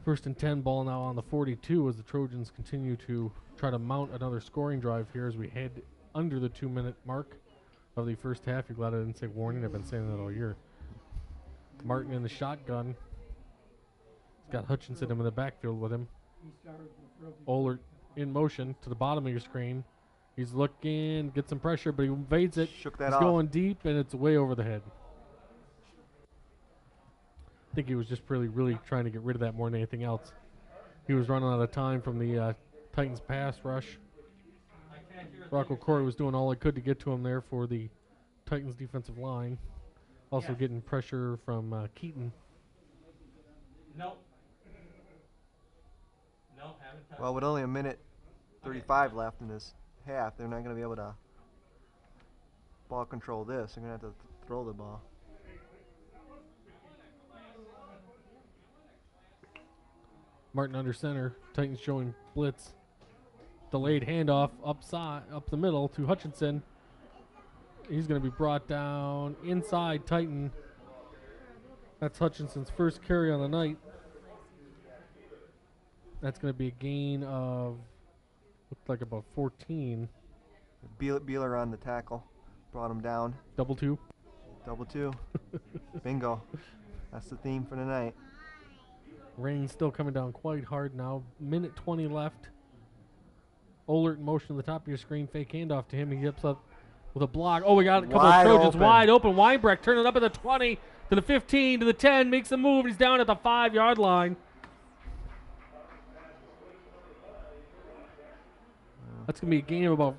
1st and 10, ball now on the 42 as the Trojans continue to try to mount another scoring drive here as we head under the 2-minute mark of the first half. You're glad I didn't say warning. I've been saying that all year. Martin in the shotgun. He's got Hutchinson in the backfield with him. Ohlert in motion to the bottom of your screen. He's looking, gets some pressure, but he evades it. Shook that He's off. going deep, and it's way over the head. I think he was just really trying to get rid of that more than anything else. He was running out of time from the Titans pass rush. Rocco Corey was doing all he could to get to him there for the Titans defensive line. Also getting pressure from Keaton. Nope, haven't touched. Well, with only a minute 35 left in this half, they're not going to be able to ball control this. They're going to have to throw the ball. Martin under center. Titans showing blitz. Delayed handoff up the middle to Hutchinson. He's going to be brought down inside Titan. That's Hutchinson's first carry on the night. That's going to be a gain of, looked like about 14. Beeler on the tackle. Brought him down. Double 2. Double 2. Bingo. That's the theme for tonight. Rain still coming down quite hard now. Minute 20 left. Ohlert in motion to the top of your screen. Fake handoff to him. He gets up with a block. Oh, we got a couple Wide of Trojans open. wide open. Weinbrecht turning up at the 20 to the 15 to the 10. Makes a move. He's down at the 5-yard line. That's going to be a gain of about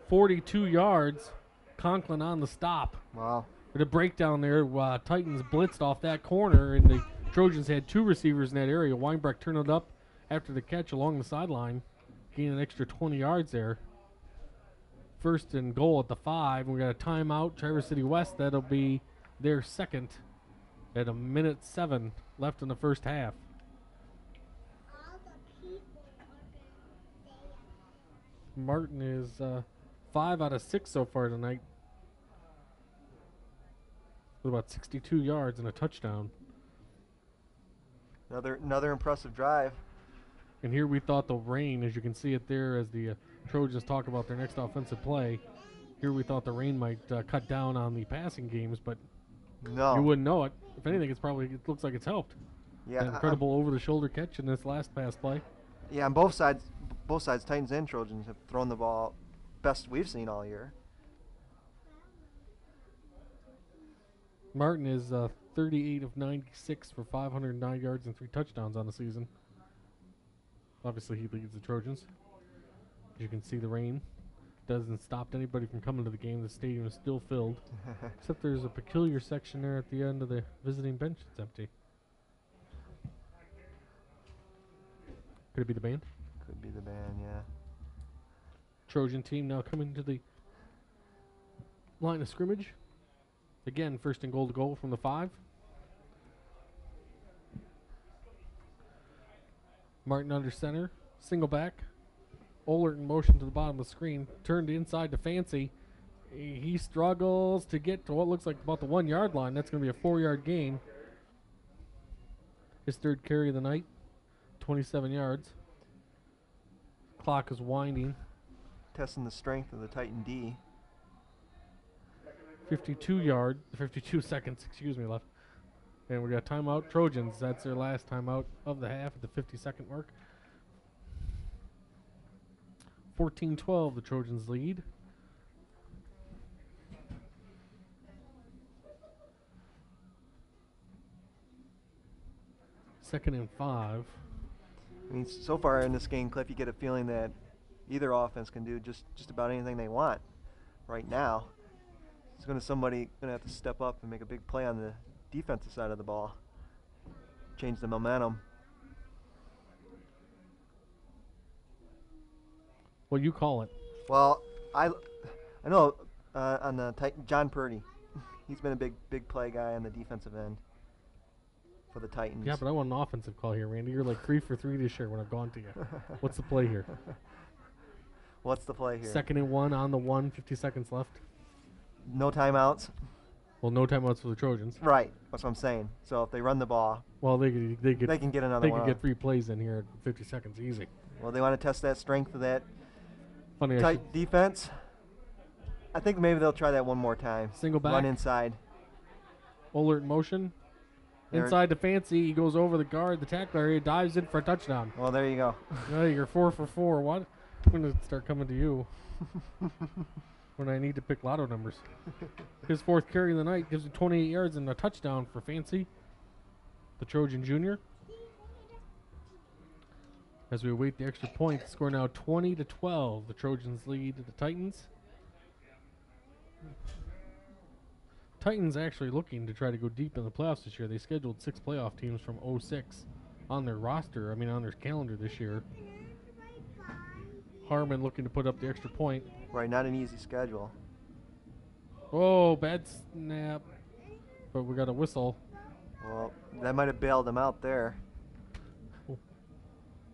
42 yards. Conklin on the stop. Wow. The breakdown there, Titans blitzed off that corner, and the Trojans had 2 receivers in that area. Weinbrecht turned it up after the catch along the sideline, gained an extra 20 yards there. first and goal at the 5. We got a timeout. Traverse City West, that'll be their second at 1:07 left in the first half. Martin is 5 out of 6 so far tonight, with about 62 yards and a touchdown. Another impressive drive. And here we thought the rain, as you can see it there as the Trojans talk about their next offensive play, here we thought the rain might cut down on the passing games, but no, you wouldn't know it. If anything, it looks like it's helped. Yeah, That incredible over-the-shoulder catch in this last pass play. Yeah, on both sides, Titans and Trojans have thrown the ball best we've seen all year. Martin is 38 of 96 for 509 yards and 3 touchdowns on the season. Obviously, he leads the Trojans. As you can see, the rain doesn't stop anybody from coming to the game. The stadium is still filled, except there's a peculiar section there at the end of the visiting bench that's empty. Could it be the band? Could be the band, yeah. Trojan team now coming to the line of scrimmage. Again, first and goal to goal from the 5. Martin under center, single back. Ohlert in motion to the bottom of the screen, turned inside to Fancy. He struggles to get to what looks like about the 1 yard line. That's going to be a 4-yard gain. His third carry of the night, 27 yards. Clock is winding. Testing the strength of the Titan D. 52 seconds, left. And we got timeout. Trojans, that's their last timeout of the half at the 50-second mark. 14-12, the Trojans lead. Second and 5. I mean, so far in this game, Cliff, you get a feeling that either offense can do just about anything they want right now. Somebody gonna have to step up and make a big play on the defensive side of the ball. Change the momentum. Well, you call it. Well, I know on the Titan, John Purdy, he's been a big play guy on the defensive end for the Titans. Yeah, but I want an offensive call here, Randy. You're like 3 for 3 this year when I've gone to you. What's the play here? What's the play here? Second and 1 on the 1, 50 seconds left. No timeouts. Well, no timeouts for the Trojans. Right, that's what I'm saying. So if they run the ball, well, they can get another one. They can get 3 plays in here at 50 seconds easy. Well, they want to test that strength of that Funny tight defense. I think maybe they'll try that one more time. Single back. Run inside. Ohlert in motion. Inside to Fancy. He goes over the guard, the tackle area, dives in for a touchdown. Well, there you go. You're 4 for 4. What? I'm going to start coming to you when I need to pick lotto numbers. His 4th carry of the night gives him 28 yards and a touchdown for Fancy, the Trojan junior. As we await the extra point, the score now 20-12. The Trojans lead the Titans. Titans actually looking to try to go deep in the playoffs this year. They scheduled 6 playoff teams from 06 on their roster, on their calendar this year. Harmon looking to put up the extra point. Right, not an easy schedule. Oh, bad snap. But we got a whistle. Well, that might have bailed them out there.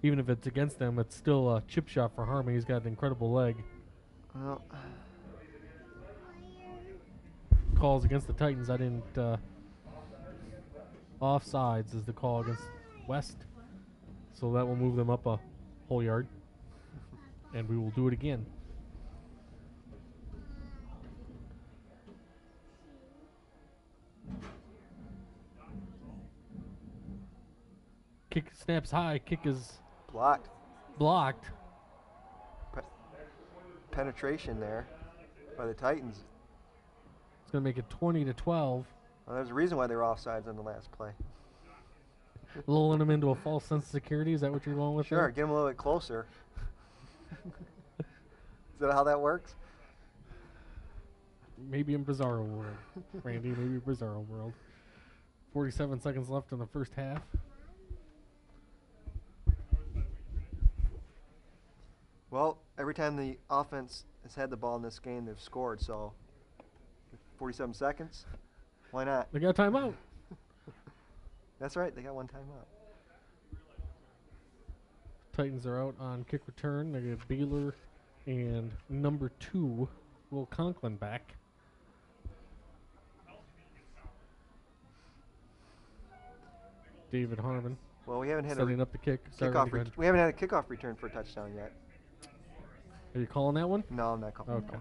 Even if it's against them, it's still a chip shot for Harmon. He's got an incredible leg. Well, calls against the Titans. I didn't. Offsides is the call against West. So that will move them up a whole yard. And we will do it again. Kick snaps high. Kick is blocked. Penetration there by the Titans. It's going to make it 20-12. Well, there's a reason why they were offsides on the last play. Lulling them into a false sense of security. Is that what you're going with? Sure, there? get them a little bit closer. Is that how that works? Maybe in Bizarro World, Randy. Maybe Bizarro World. 47 seconds left in the first half. Well, every time the offense has had the ball in this game, they've scored. So 47 seconds. Why not? They got a timeout. That's right. They got one timeout. Titans are out on kick return. They get Beeler and number 2, Will Conklin back. David Harmon Well, we haven't had setting a up the kick. we haven't had a kickoff return for a touchdown yet. Are you calling that one? No, I'm not calling. Okay.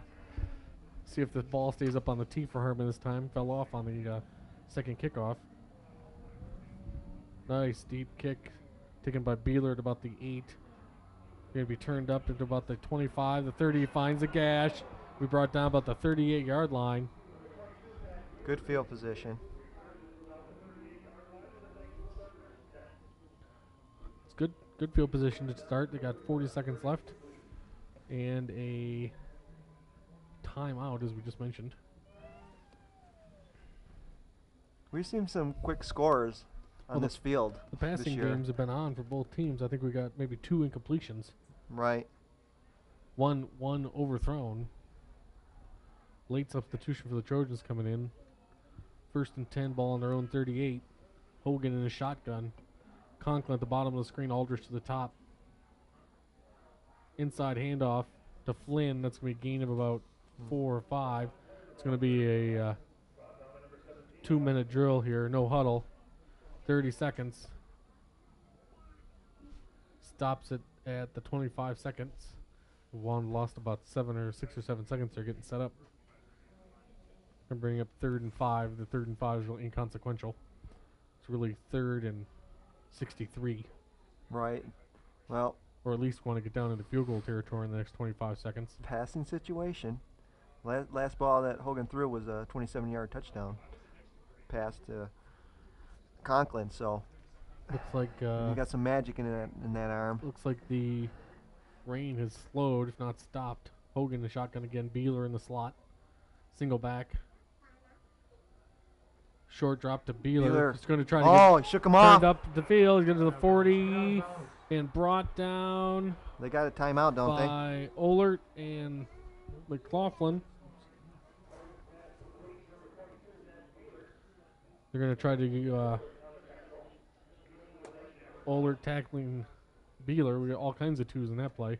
See if the ball stays up on the tee for Harmon this time. Fell off on the second kickoff. Nice deep kick taken by Beeler at about the 8. Going to be turned up into about the 25. The 30 finds a gash. We brought down about the 38-yard line. Good field position. It's good field position to start. They got 40 seconds left. And a timeout, as we just mentioned. We've seen some quick scores on this field. The passing games have been on for both teams. I think we got maybe 2 incompletions. Right. One overthrown. Late substitution for the Trojans coming in. 1st and 10, ball on their own 38. Hogan in a shotgun. Conklin at the bottom of the screen, Aldrich to the top. Inside handoff to Flynn. That's going to be a gain of about 4 or 5. It's going to be a 2-minute drill here. No huddle. 30 seconds. Stops it at the 25 seconds. One lost about 6 or 7 seconds. They're getting set up. They're bringing up 3rd and 5. The 3rd and 5 is really inconsequential. It's really 3rd and 63. Right. Well, or at least want to get down into field goal territory in the next 25 seconds. Passing situation. Last ball that Hogan threw was a 27-yard touchdown pass to Conklin. So looks like you got some magic in that arm. Looks like the rain has slowed, if not stopped. Hogan the shotgun again. Beeler in the slot. Single back. Short drop to Beeler. He's going to try to he shook him off. Turned up the field. He's going to the 40 and brought down. They got a timeout, don't they? By Ohlert and McLaughlin. They're going to try to Ohlert tackling Beeler. We got all kinds of 2s in that play.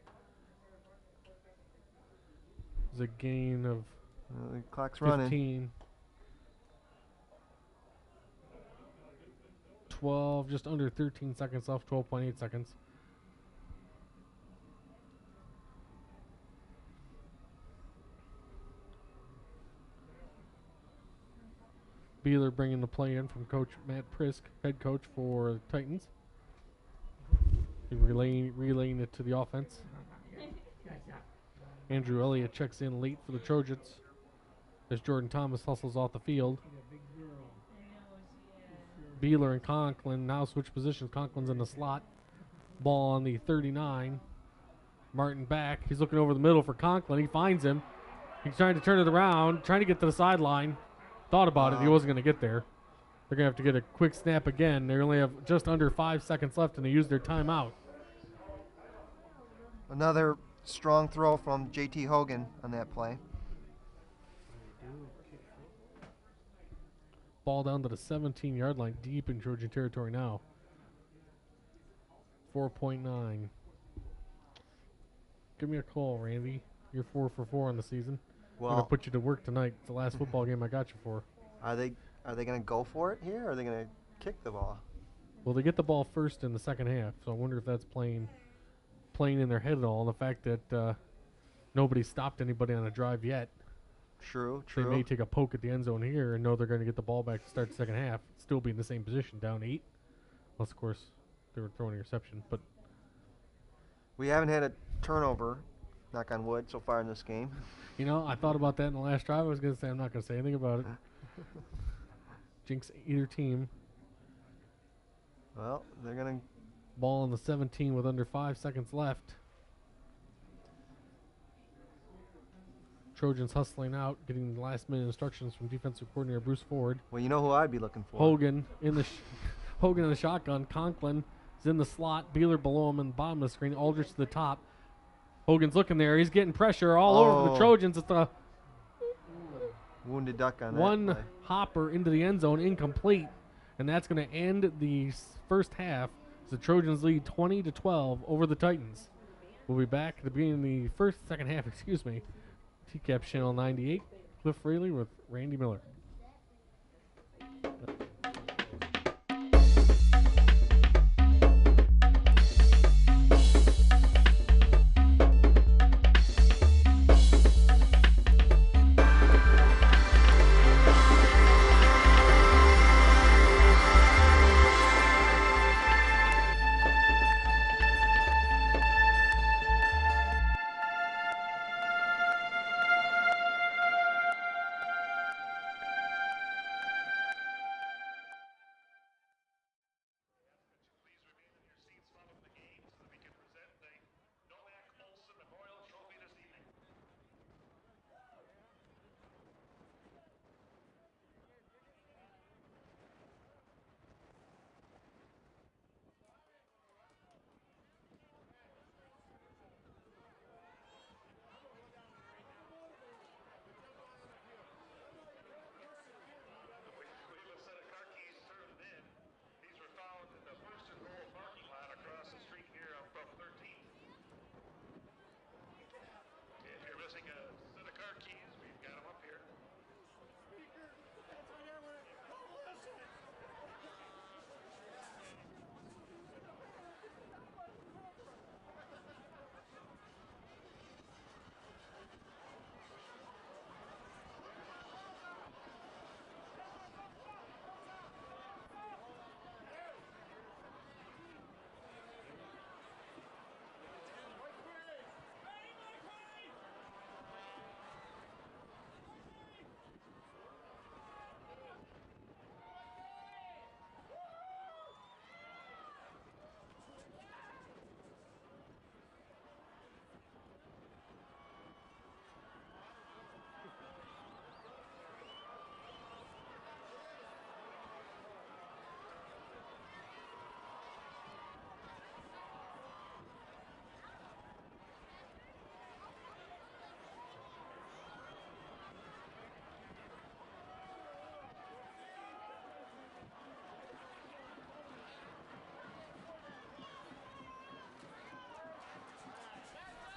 There's a gain of the clock's 15. running. 12, just under 13 seconds left, 12.8 seconds. Beeler bringing the play in from Coach Matt Prisk, head coach for the Titans. Relaying it to the offense. Andrew Elliott checks in late for the Trojans as Jordan Thomas hustles off the field. Beeler and Conklin now switch positions. Conklin's in the slot. Ball on the 39. Martin back. He's looking over the middle for Conklin. He finds him. He's trying to turn it around, trying to get to the sideline. Thought about it. He wasn't going to get there. They're going to have to get a quick snap again. They only have just under 5 seconds left, and they use their timeout. Another strong throw from J.T. Hogan on that play. Ball down to the 17-yard line, deep in Trojan territory now. 4.9. Give me a call, Randy. You're 4 for 4 on the season. I'm going to put you to work tonight. It's the last football game I got you for. Are they going to go for it here, or are they going to kick the ball? Well, they get the ball first in the second half, so I wonder if that's playing in their head at all. And the fact that nobody stopped anybody on a drive yet. True. They may take a poke at the end zone here and know they're going to get the ball back to start the second half. Still be in the same position, down 8. Unless, of course, they were throwing an interception. But we haven't had a turnover, knock on wood, so far in this game. You know, I thought about that in the last drive. I was going to say I'm not going to say anything about it. Jinx either team. Well, they're going to... Ball on the 17 with under 5 seconds left. Trojans hustling out, getting last-minute instructions from defensive coordinator Bruce Ford. Well, you know who I'd be looking for. Hogan in the shotgun. Conklin is in the slot. Beeler below him in the bottom of the screen. Aldrich to the top. Hogan's looking there. He's getting pressure all over the Trojans. It's a wounded duck on one that play. hopper into the end zone, incomplete, and that's going to end the first half. The Trojans lead 20-12 over the Titans. We'll be back at the beginning of the second half, excuse me. TCAP Channel 98, Cliff Fraley with Randy Miller.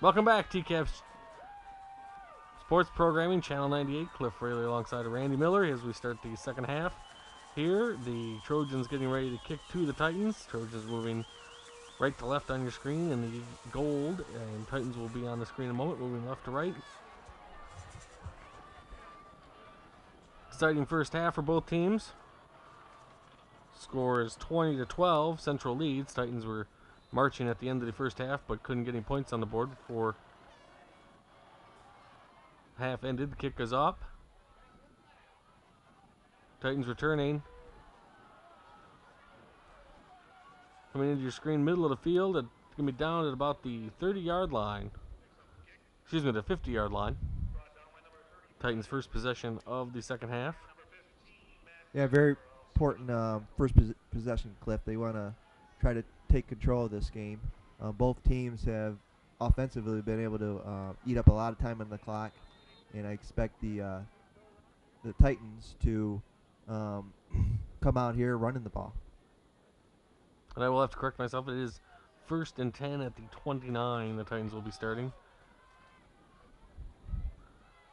Welcome back, TCAP's Sports Programming, Channel 98. Cliff Fraley alongside Randy Miller as we start the second half. Here, the Trojans getting ready to kick to the Titans. Trojans moving right to left on your screen in the gold, and Titans will be on the screen in a moment, moving left to right. Exciting first half for both teams. Score is 20-12. Central leads. Titans were marching at the end of the first half, but couldn't get any points on the board before half ended. The kick is up. Titans returning. Coming into your screen, middle of the field. It's going to be down at about the 30-yard line. Excuse me, the 50-yard line. Titans' first possession of the second half. Yeah, very important first possession, Cliff. They want to try to take control of this game. Both teams have offensively been able to eat up a lot of time on the clock, and I expect the Titans to come out here running the ball. And I will have to correct myself. It is 1st and 10 at the 29. The Titans will be starting.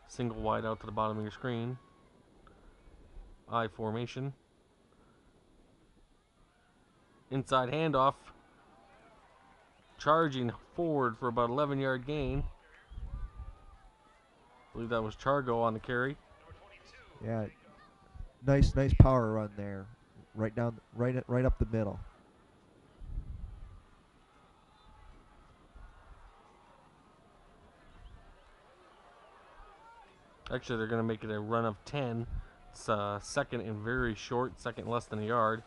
Single wide out to the bottom of your screen. I formation. Inside handoff. Charging forward for about 11-yard gain. I believe that was Chargo on the carry. Yeah, nice power run there, right up the middle. Actually, they're going to make it a run of 10. It's second and very short, second less than a yard.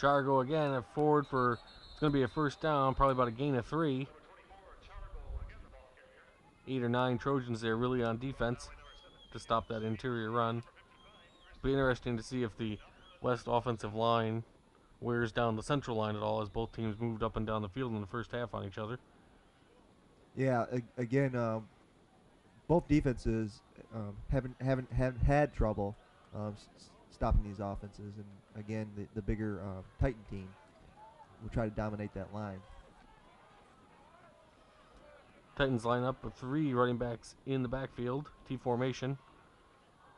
Chargo again at forward for, it's going to be a first down, probably about a gain of 3. 8 or 9 Trojans there really on defense to stop that interior run. Be interesting to see if the West offensive line wears down the central line at all as both teams moved up and down the field in the first half on each other. Yeah, again, both defenses haven't had trouble stopping these offenses, and again, the bigger Titan team will try to dominate that line. Titans line up with 3 running backs in the backfield, T formation.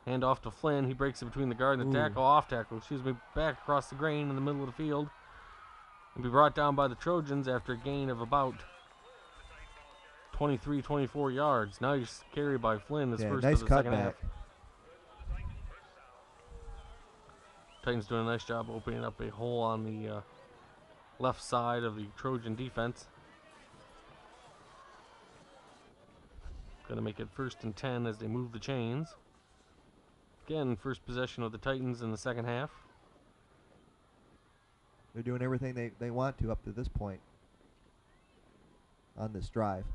Hand off to Flynn. He breaks it between the guard and the tackle, back across the grain in the middle of the field. And be brought down by the Trojans after a gain of about 23, 24 yards. Nice carry by Flynn, his first nice of the second cutback. half. Titans doing a nice job opening up a hole on the left side of the Trojan defense. Going to make it 1st and 10 as they move the chains. Again, first possession of the Titans in the second half. They're doing everything they want to up to this point on this drive.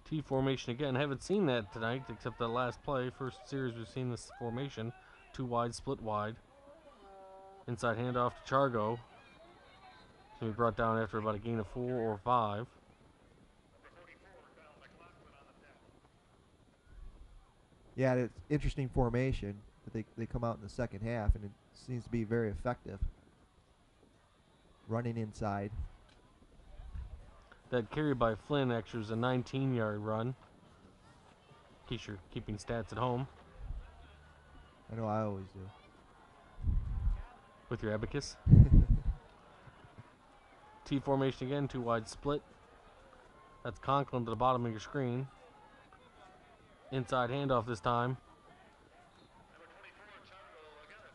T formation again. Haven't seen that tonight except the last play. First series we've seen this formation. 2 wide, split wide. Inside handoff to Chargo. So we brought down after about a gain of 4 or 5. Yeah, it's interesting formation, but they come out in the second half, and it seems to be very effective. Running inside. That carry by Flynn actually was a 19-yard run. In case you're keeping stats at home. I know I always do. With your abacus. T formation again, 2 wide split. That's Conklin to the bottom of your screen. Inside handoff this time.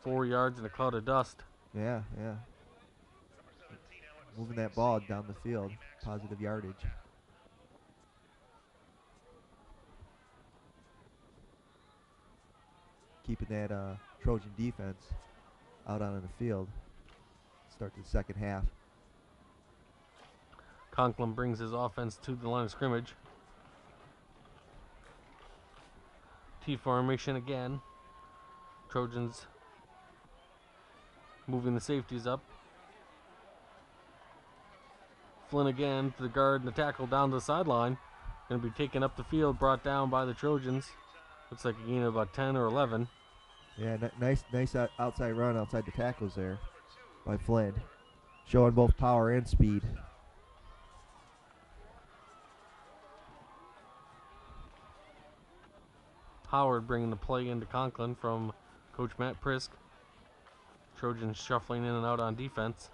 4 yards in a cloud of dust. Yeah. Moving that ball down the field. Positive yardage. Keeping that Trojan defense out on the field. Start the second half. Conklin brings his offense to the line of scrimmage. T formation again. Trojans moving the safeties up. Flynn again to the guard and the tackle down to the sideline. Going to be taken up the field, brought down by the Trojans. Looks like a gain of about 10 or 11. Yeah, nice outside run outside the tackles there by Flynn. Showing both power and speed. Howard bringing the play into Conklin from Coach Matt Prisk. Trojans shuffling in and out on defense.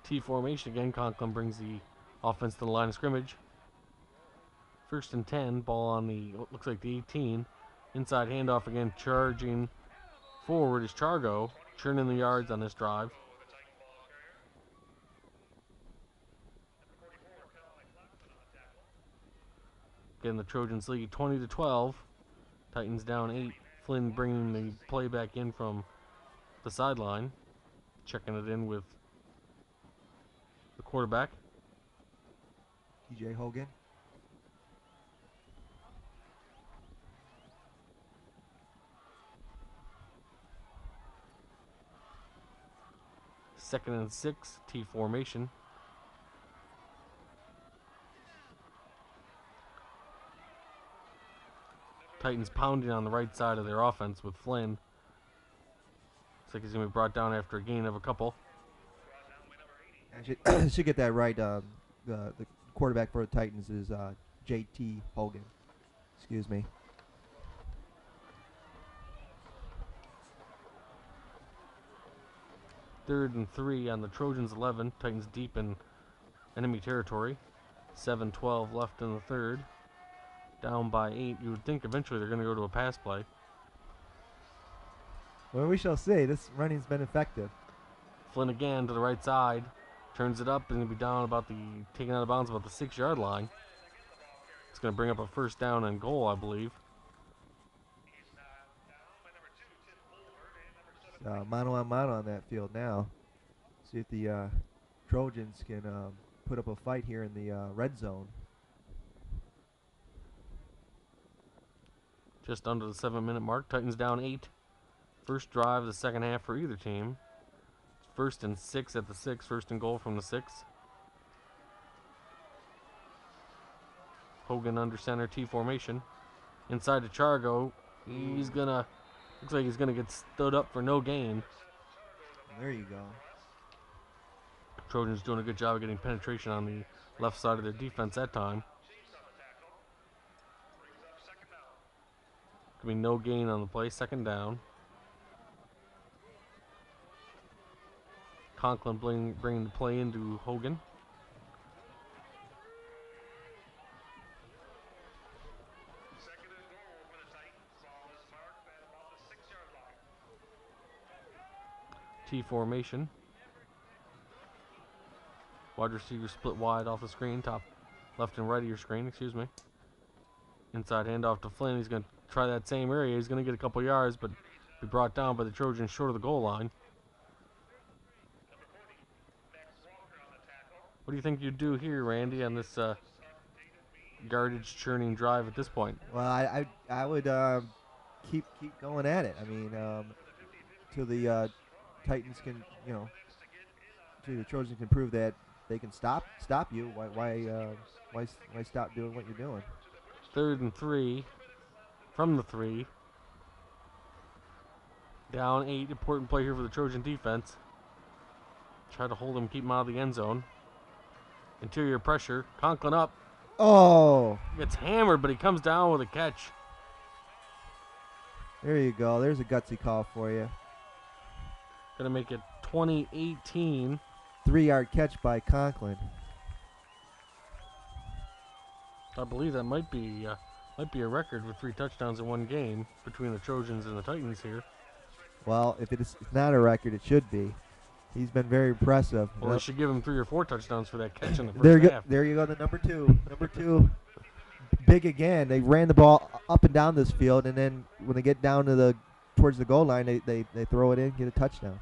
T formation again. Conklin brings the offense to the line of scrimmage. 1st and 10. Ball on the, looks like the 18. Inside handoff again. Charging forward is Chargo. Churning the yards on this drive. Again, the Trojans lead 20-12. Titans down 8. Flynn bringing the play back in from the sideline. Checking it in with the quarterback. TJ Hogan. Second and 6, T formation. Titans pounding on the right side of their offense with Flynn. Looks like he's going to be brought down after a gain of a couple. Should get that right. The quarterback for the Titans is JT Hogan. Excuse me. Third and 3 on the Trojans 11. Titans deep in enemy territory. 7:12 left in the third. Down by 8. You would think eventually they're going to go to a pass play. Well, we shall see. This running's been effective. Flynn again to the right side. Turns it up and going to be down about taken out of bounds about the 6-yard line. It's going to bring up a first down and goal, I believe. Mano a mano on that field now. See if the Trojans can put up a fight here in the red zone. Just under the 7-minute mark. Titans down 8. First drive of the second half for either team. First and 6 at the 6. First and goal from the 6. Hogan under center, T formation. Inside to Chargo. He's gonna, looks like he's gonna get stood up for no gain. There you go. Trojans doing a good job of getting penetration on the left side of their defense that time. Could be no gain on the play. Second down. Conklin bringing the play into Hogan. T formation. Wide receiver split wide off the screen, top left and right of your screen, excuse me. Inside handoff to Flynn. He's going to try that same area. He's going to get a couple yards, but be brought down by the Trojans short of the goal line. What do you think you'd do here, Randy, on this yardage churning drive at this point? Well, I would keep going at it. I mean, till the Titans can, till the Trojans can prove that they can stop you. Why stop doing what you're doing? 3rd and 3 from the 3. Down 8. Important play here for the Trojan defense. Try to hold him, keep him out of the end zone. Interior pressure. Conklin up. Oh! Gets hammered, but he comes down with a catch. There you go. There's a gutsy call for you. Gonna make it 20-18. 3-yard catch by Conklin. I believe that might be a record with 3 touchdowns in one game between the Trojans and the Titans here. Well, if it's not a record, it should be. He's been very impressive. Well, they should give him 3 or 4 touchdowns for that catch in the first half. There you go, the number 2. Number 2, big again. They ran the ball up and down this field, and then when they get down to towards the goal line, they throw it in, get a touchdown.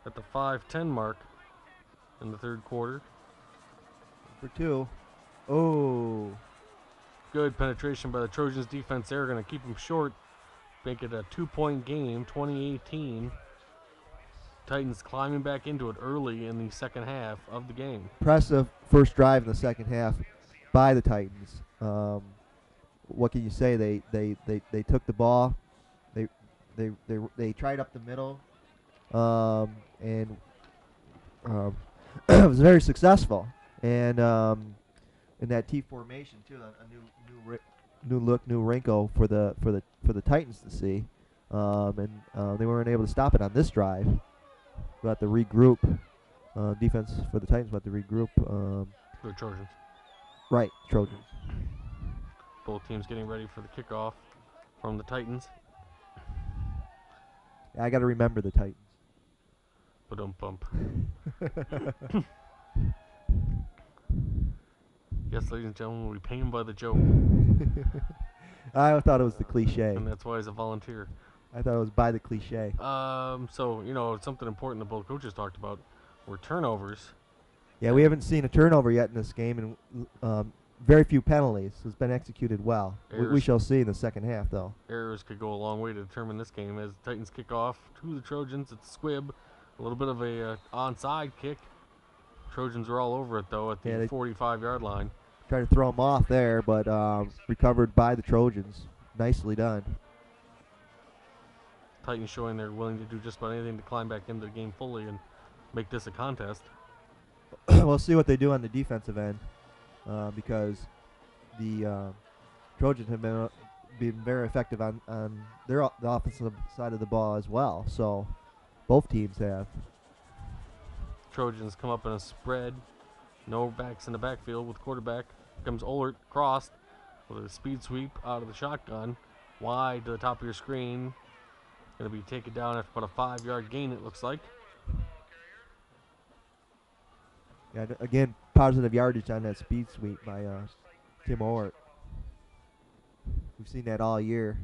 At the 5:10 mark in the 3rd quarter. Number 2. Oh. Good penetration by the Trojans defense there. Going to keep them short. Make it a 2-point game, 20-18. Titans climbing back into it early in the second half of the game. Impressive first drive in the second half by the Titans. What can you say? They took the ball. They tried up the middle, and it was very successful. And in that T formation too, a new look, new wrinkle for the Titans to see, and they weren't able to stop it on this drive. We'll have to regroup. Defense for the Titans will have to regroup. The Trojans. Right, Trojans. Both teams getting ready for the kickoff from the Titans. Yeah, I got to remember the Titans. Ba-dum-bump. Yes, ladies and gentlemen, we pay him by the joke. I thought it was the cliche. And that's why he's a volunteer. I thought it was by the cliche. So, something important that both coaches talked about were turnovers. Yeah, we haven't seen a turnover yet in this game, and very few penalties. It's been executed well. We shall see in the second half, though. Errors could go a long way to determine this game as the Titans kick off to the Trojans. It's squib. A little bit of a onside kick. Trojans are all over it, though, at the 45-yard line. Tried to throw them off there, but recovered by the Trojans. Nicely done. Titans showing they're willing to do just about anything to climb back into the game fully and make this a contest. We'll see what they do on the defensive end, because the Trojans have been very effective on the offensive side of the ball as well. So both teams have. Trojans come up in a spread. No backs in the backfield with quarterback. Comes Ohlert crossed with a speed sweep out of the shotgun. Wide to the top of your screen. Going to be taken down after about a 5-yard gain, it looks like. Yeah, again, positive yardage on that speed sweep by Tim Ohlert. We've seen that all year.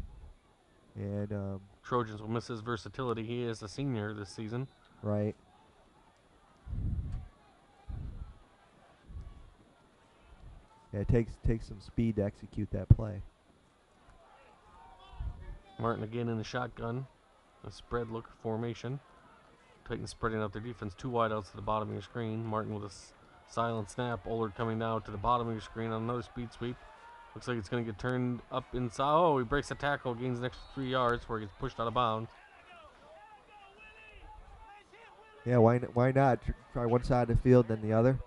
And Trojans will miss his versatility. He is a senior this season. Right. Yeah, it takes some speed to execute that play. Martin again in the shotgun. A spread look formation. Titans spreading out their defense. 2 wideouts to the bottom of your screen. Martin with a silent snap. Ollard coming down to the bottom of your screen on another speed sweep. Looks like it's going to get turned up inside. Oh, he breaks a tackle, gains an extra 3 yards where he gets pushed out of bounds. Yeah, why not? Try one side of the field, then the other.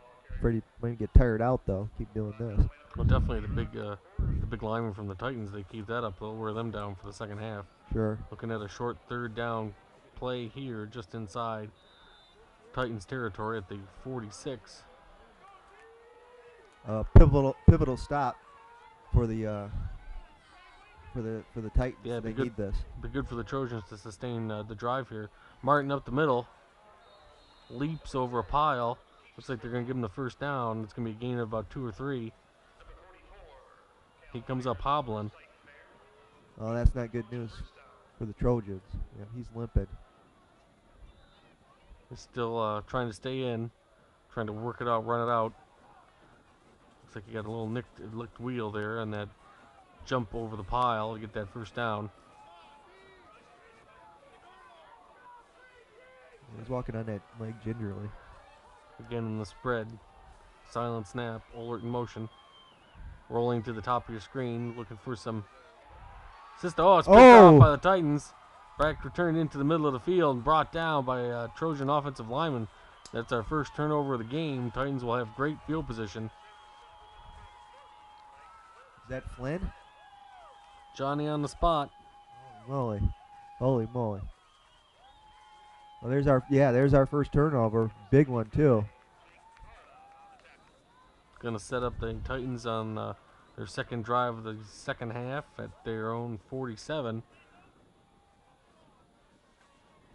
Might get tired out, though. Keep doing this. Well, definitely the big lineman from the Titans, they keep that up. They'll wear them down for the second half. Sure. Looking at a short 3rd down play here just inside Titans territory at the 46. Pivotal stop for the Titans. Yeah, they need this. Be good for the Trojans to sustain the drive here. Martin up the middle, leaps over a pile. Looks like they're going to give him the first down. It's going to be a gain of about 2 or 3. He comes up hobbling. Oh, that's not good news for the Trojans. Yeah, he's limping. He's still trying to stay in, trying to work it out, run it out. Looks like he got a little licked wheel there on that jump over the pile to get that first down. He's walking on that leg gingerly. Again in the spread. Silent snap. Ollard in motion. Rolling to the top of your screen. Looking for some assist. Oh, it's picked off by the Titans. Back returned into the middle of the field and brought down by a Trojan offensive lineman. That's our first turnover of the game. Titans will have great field position. Is that Flynn? Johnny on the spot. Holy moly. Well, there's our first turnover. Big one, too. Going to set up the Titans on their second drive of the second half at their own 47.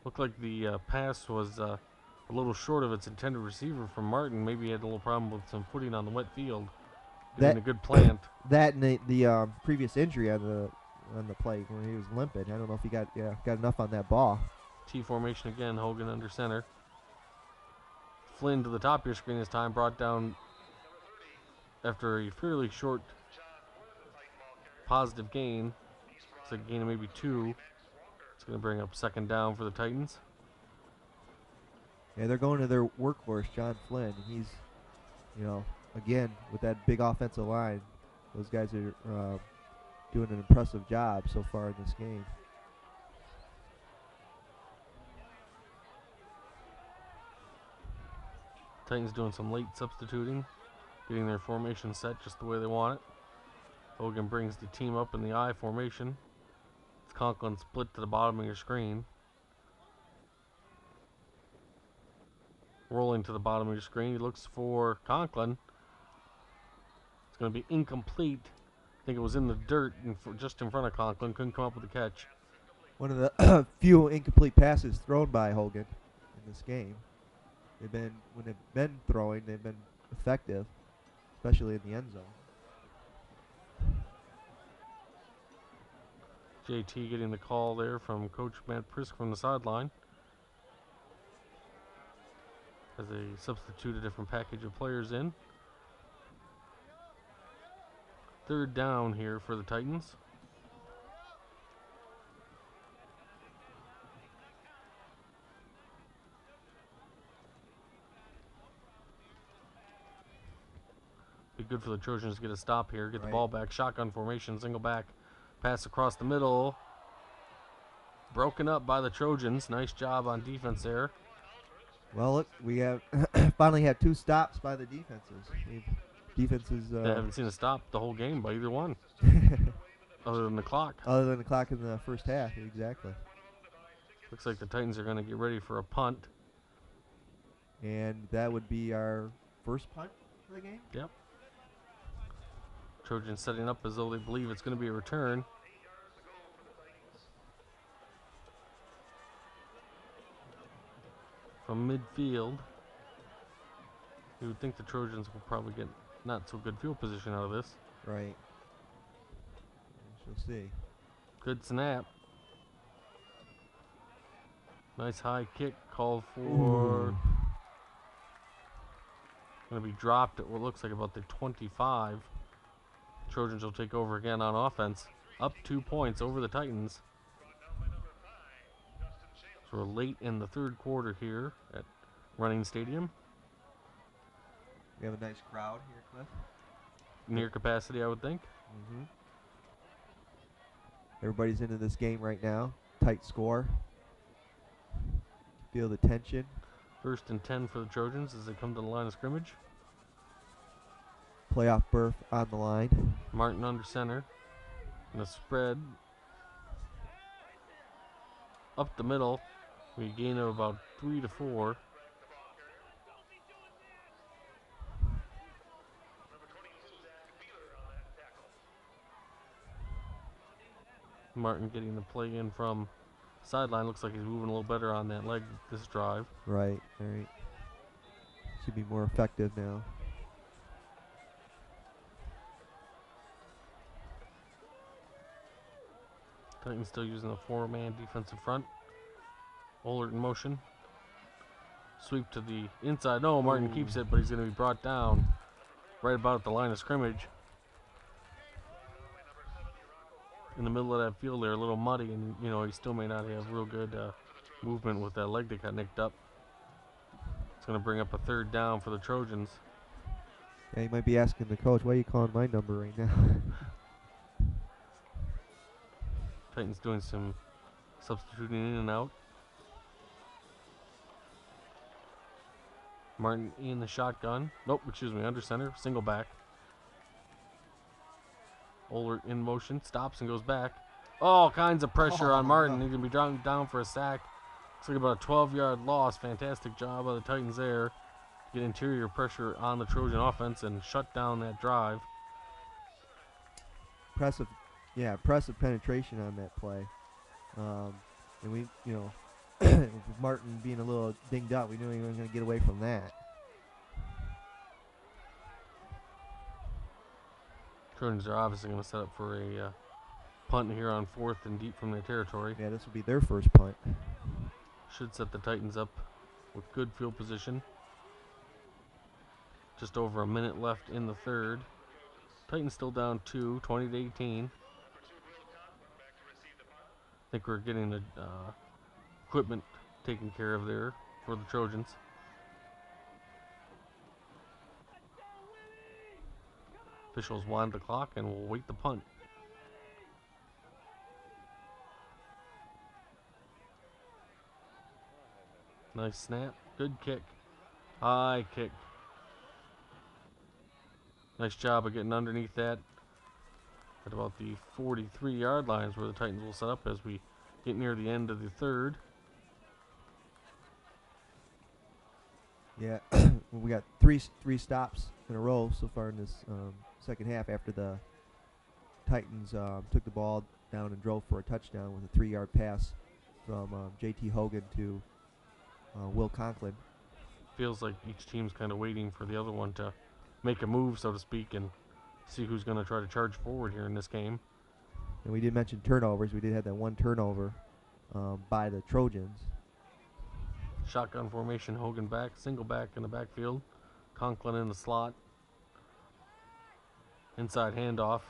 Looked like the pass was a little short of its intended receiver from Martin. Maybe he had a little problem with some footing on the wet field. Getting a good plant. That and the previous injury on the play when he was limping. I don't know if he got enough on that ball. T formation again. Hogan under center. Flynn to the top of your screen this time. Brought down after a fairly short positive gain. It's a gain of maybe 2. It's going to bring up second down for the Titans. Yeah, they're going to their workhorse, John Flynn. He's, again, with that big offensive line, those guys are doing an impressive job so far in this game. Titans doing some late substituting, getting their formation set just the way they want it. Hogan brings the team up in the I formation. It's Conklin split to the bottom of your screen. Rolling to the bottom of your screen. He looks for Conklin. It's going to be incomplete. I think it was in the dirt just in front of Conklin. Couldn't come up with a catch. One of the few incomplete passes thrown by Hogan in this game. When they've been throwing, they've been effective, especially in the end zone. JT getting the call there from Coach Matt Prisk from the sideline as they substitute a different package of players in. Third down here for the Titans. Be good for the Trojans to get a stop here, get the ball back. Shotgun formation, single back. Pass across the middle. Broken up by the Trojans. Nice job on defense there. Well, look, we have finally had 2 stops by the defenses. Defenses. They haven't seen a stop the whole game by either one, other than the clock. Other than the clock in the first half, exactly. Looks like the Titans are going to get ready for a punt. And that would be our first punt for the game? Yep. Trojans setting up as though they believe it's going to be a return. From midfield. You would think the Trojans will probably get not so good field position out of this. Right. We shall see. Good snap. Nice high kick called for. Going to be dropped at what looks like about the 25. Trojans will take over again on offense. Up 2 points over the Titans. So we're late in the third quarter here at Running Stadium. We have a nice crowd here, Cliff. Near capacity, I would think. Mm-hmm. Everybody's into this game right now. Tight score. Feel the tension. 1st and 10 for the Trojans as they come to the line of scrimmage. Playoff berth on the line. Martin under center. And a spread up the middle. We gain of about 3 to 4. Martin getting the play in from sideline. Looks like he's moving a little better on that leg this drive. Right, all right. Should be more effective now. Titans still using a 4-man defensive front. Ohlert in motion. Sweep to the inside. No, Martin keeps it, but he's going to be brought down right about at the line of scrimmage. In the middle of that field there, a little muddy, and he still may not have real good movement with that leg that got nicked up. It's going to bring up a 3rd down for the Trojans. Yeah, you might be asking the coach, why are you calling my number right now? Titans doing some substituting in and out. Martin in the shotgun. Nope, excuse me, under center, single back. Ohlert in motion, stops and goes back. All kinds of pressure on Martin. No. He's going to be drawn down for a sack. Looks like about a 12-yard loss. Fantastic job by the Titans there. Get interior pressure on the Trojan offense and shut down that drive. Impressive penetration on that play. And we, with Martin being a little dinged up, we knew he wasn't going to get away from that. Trojans are obviously going to set up for a punt here on 4th and deep from their territory. Yeah, this will be their first punt. Should set the Titans up with good field position. Just over a minute left in the third. Titans still down 2, 20-18. I think we're getting the equipment taken care of there for the Trojans. Officials wind the clock and we'll wait the punt. Nice snap. Good kick. High kick. Nice job of getting underneath that at about the 43-yard lines where the Titans will set up as we get near the end of the third. Yeah, we got three stops in a row so far in this second half after the Titans took the ball down and drove for a touchdown with a 3-yard pass from J.T. Hogan to Will Conklin. Feels like each team's kind of waiting for the other one to make a move, so to speak, and see who's going to try to charge forward here in this game. And we did mention turnovers. We did have that one turnover by the Trojans. Shotgun formation, Hogan back, single back in the backfield. Conklin in the slot. Inside handoff.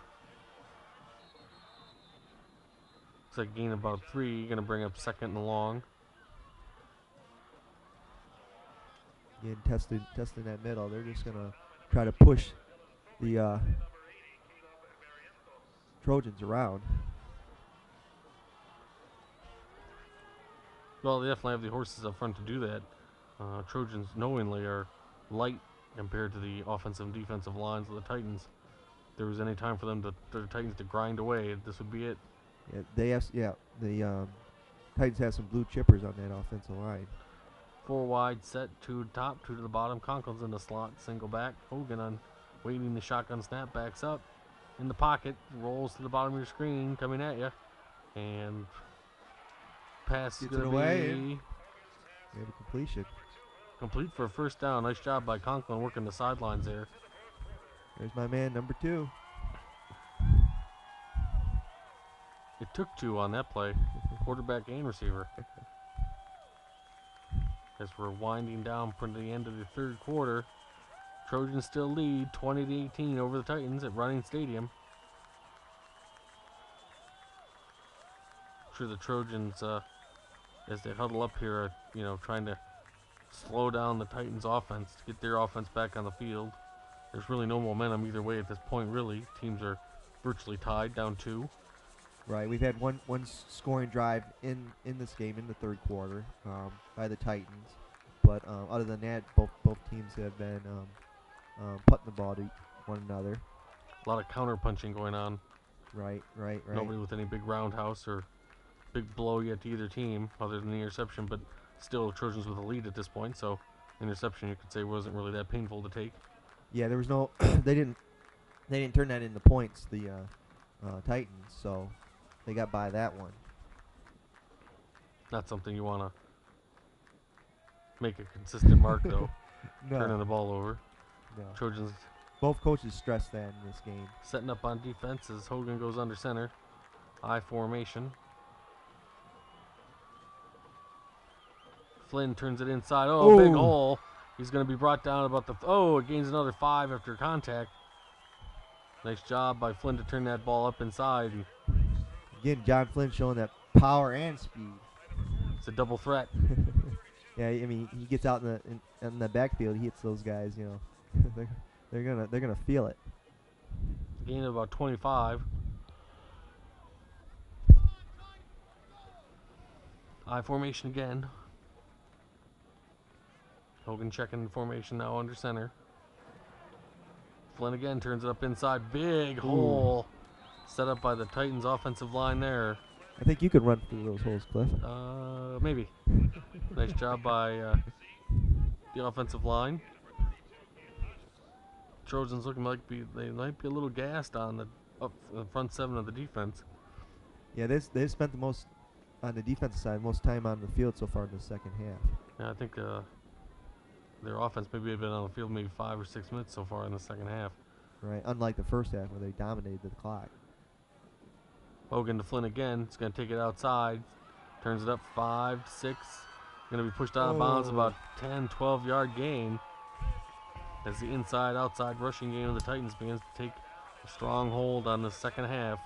Looks like gain about 3. Going to bring up 2nd and long. Again, testing that middle. They're just going to try to push the Trojans around. Well, they definitely have the horses up front to do that. Trojans knowingly are light compared to the offensive and defensive lines of the Titans. If there was any time for them the Titans to grind away, this would be it. Yeah, the Titans have some blue chippers on that offensive line. 4 wide set, 2 to the top, 2 to the bottom. Conklin's in the slot, single back. Hogan on waiting the shotgun snap, backs up in the pocket, rolls to the bottom of your screen, coming at you, and pass is Gets it going to away. be We have a completion. complete for a 1st down. Nice job by Conklin working the sidelines there. There's my man, number 2. It took 2 on that play, quarterback and receiver. As we're winding down for the end of the third quarter, Trojans still lead 20-18 over the Titans at Running Stadium. I'm sure the Trojans as they huddle up here, trying to slow down the Titans' offense to get their offense back on the field. There's really no momentum either way at this point, really. Teams are virtually tied, down 2. Right. We've had one scoring drive in this game in the third quarter by the Titans, but other than that, both teams have been putting the ball to one another. A lot of counter punching going on. Right. Nobody with any big roundhouse or big blow yet to either team, other than the interception. But still, Trojans with a lead at this point, so interception you could say wasn't really that painful to take. Yeah, there was no. They didn't turn that into points. The Titans, so they got by that one. Not something you want to make a consistent mark, though. No. Turning the ball over. No. Trojans Both coaches stressed that in this game. setting up on defense as Hogan goes under center. I formation. Flynn turns it inside. Oh, big hole. He's going to be brought down about the... it gains another 5 after contact. Nice job by Flynn to turn that ball up inside. Again, John Flynn showing that power and speed. It's a double threat. Yeah, I mean, he gets out in the backfield. He hits those guys. They're gonna feel it. Gain of about 25. I formation again. Hogan checking formation now under center. Flynn again turns it up inside. Big hole set up by the Titans offensive line there. I think you could run through those holes, Cliff. Maybe. Nice job by the offensive line. Trojans looking like they might be a little gassed on the front 7 of the defense. Yeah, they've spent the most on the defensive side, most time on the field so far in the second half. Yeah, I think their offense maybe have been on the field maybe 5 or 6 minutes so far in the second half. Right, unlike the first half where they dominated the clock. Hogan to Flynn again. It's going to take it outside. Turns it up 5, 6. Going to be pushed out of bounds, about 10, 12-yard gain. As the inside-outside rushing game of the Titans begins to take a strong hold on the second half.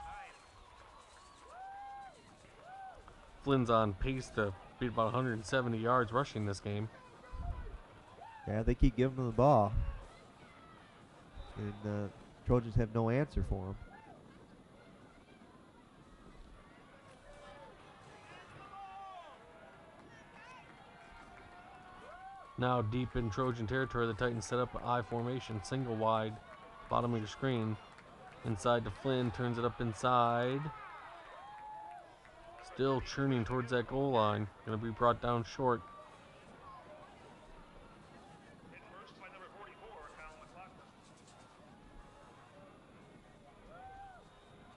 Flynn's on pace to beat about 170 yards rushing this game. Yeah, they keep giving them the ball. And the Trojans have no answer for them. Now deep in Trojan territory, the Titans set up an I formation, single wide, bottom of your screen. Inside to Flynn, turns it up inside. Still churning towards that goal line. Going to be brought down short.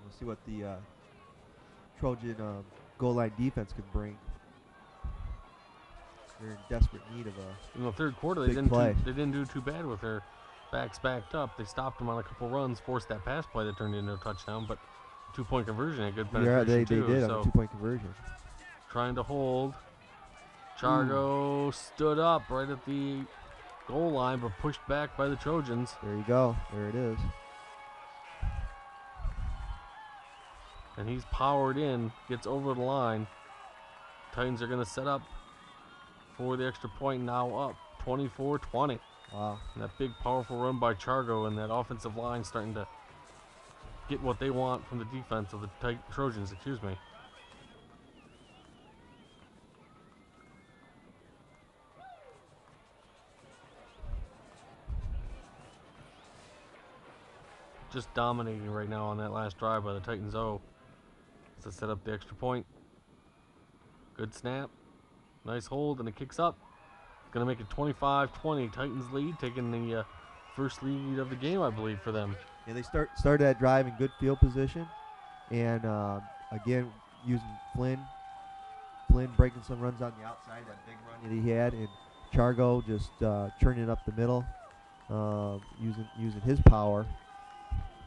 We'll see what the Trojan goal line defense can bring. They're in desperate need of a In the third quarter, they didn't do too bad with their backs backed up. They stopped them on a couple runs, forced that pass play that turned into a touchdown, but 2-point conversion, a good penetration they too. did on a 2-point conversion. Trying to hold. Chargo stood up right at the goal line, but pushed back by the Trojans. There you go. There it is. And he's powered in, gets over the line. Titans are going to set up for the extra point, now up 24-20. Wow. And that big, powerful run by Chargo and that offensive line starting to get what they want from the defense of the Trojans, excuse me. Just dominating right now on that last drive by the Titans O. To set up the extra point. Good snap. Nice hold, and it kicks up. Going to make it 25-20. Titans lead, taking the first lead of the game, I believe, for them. Yeah, they started that drive in good field position. And, again, using Flynn. Flynn breaking some runs on the outside, that big run that he had. And Chargo just churning up the middle, using his power,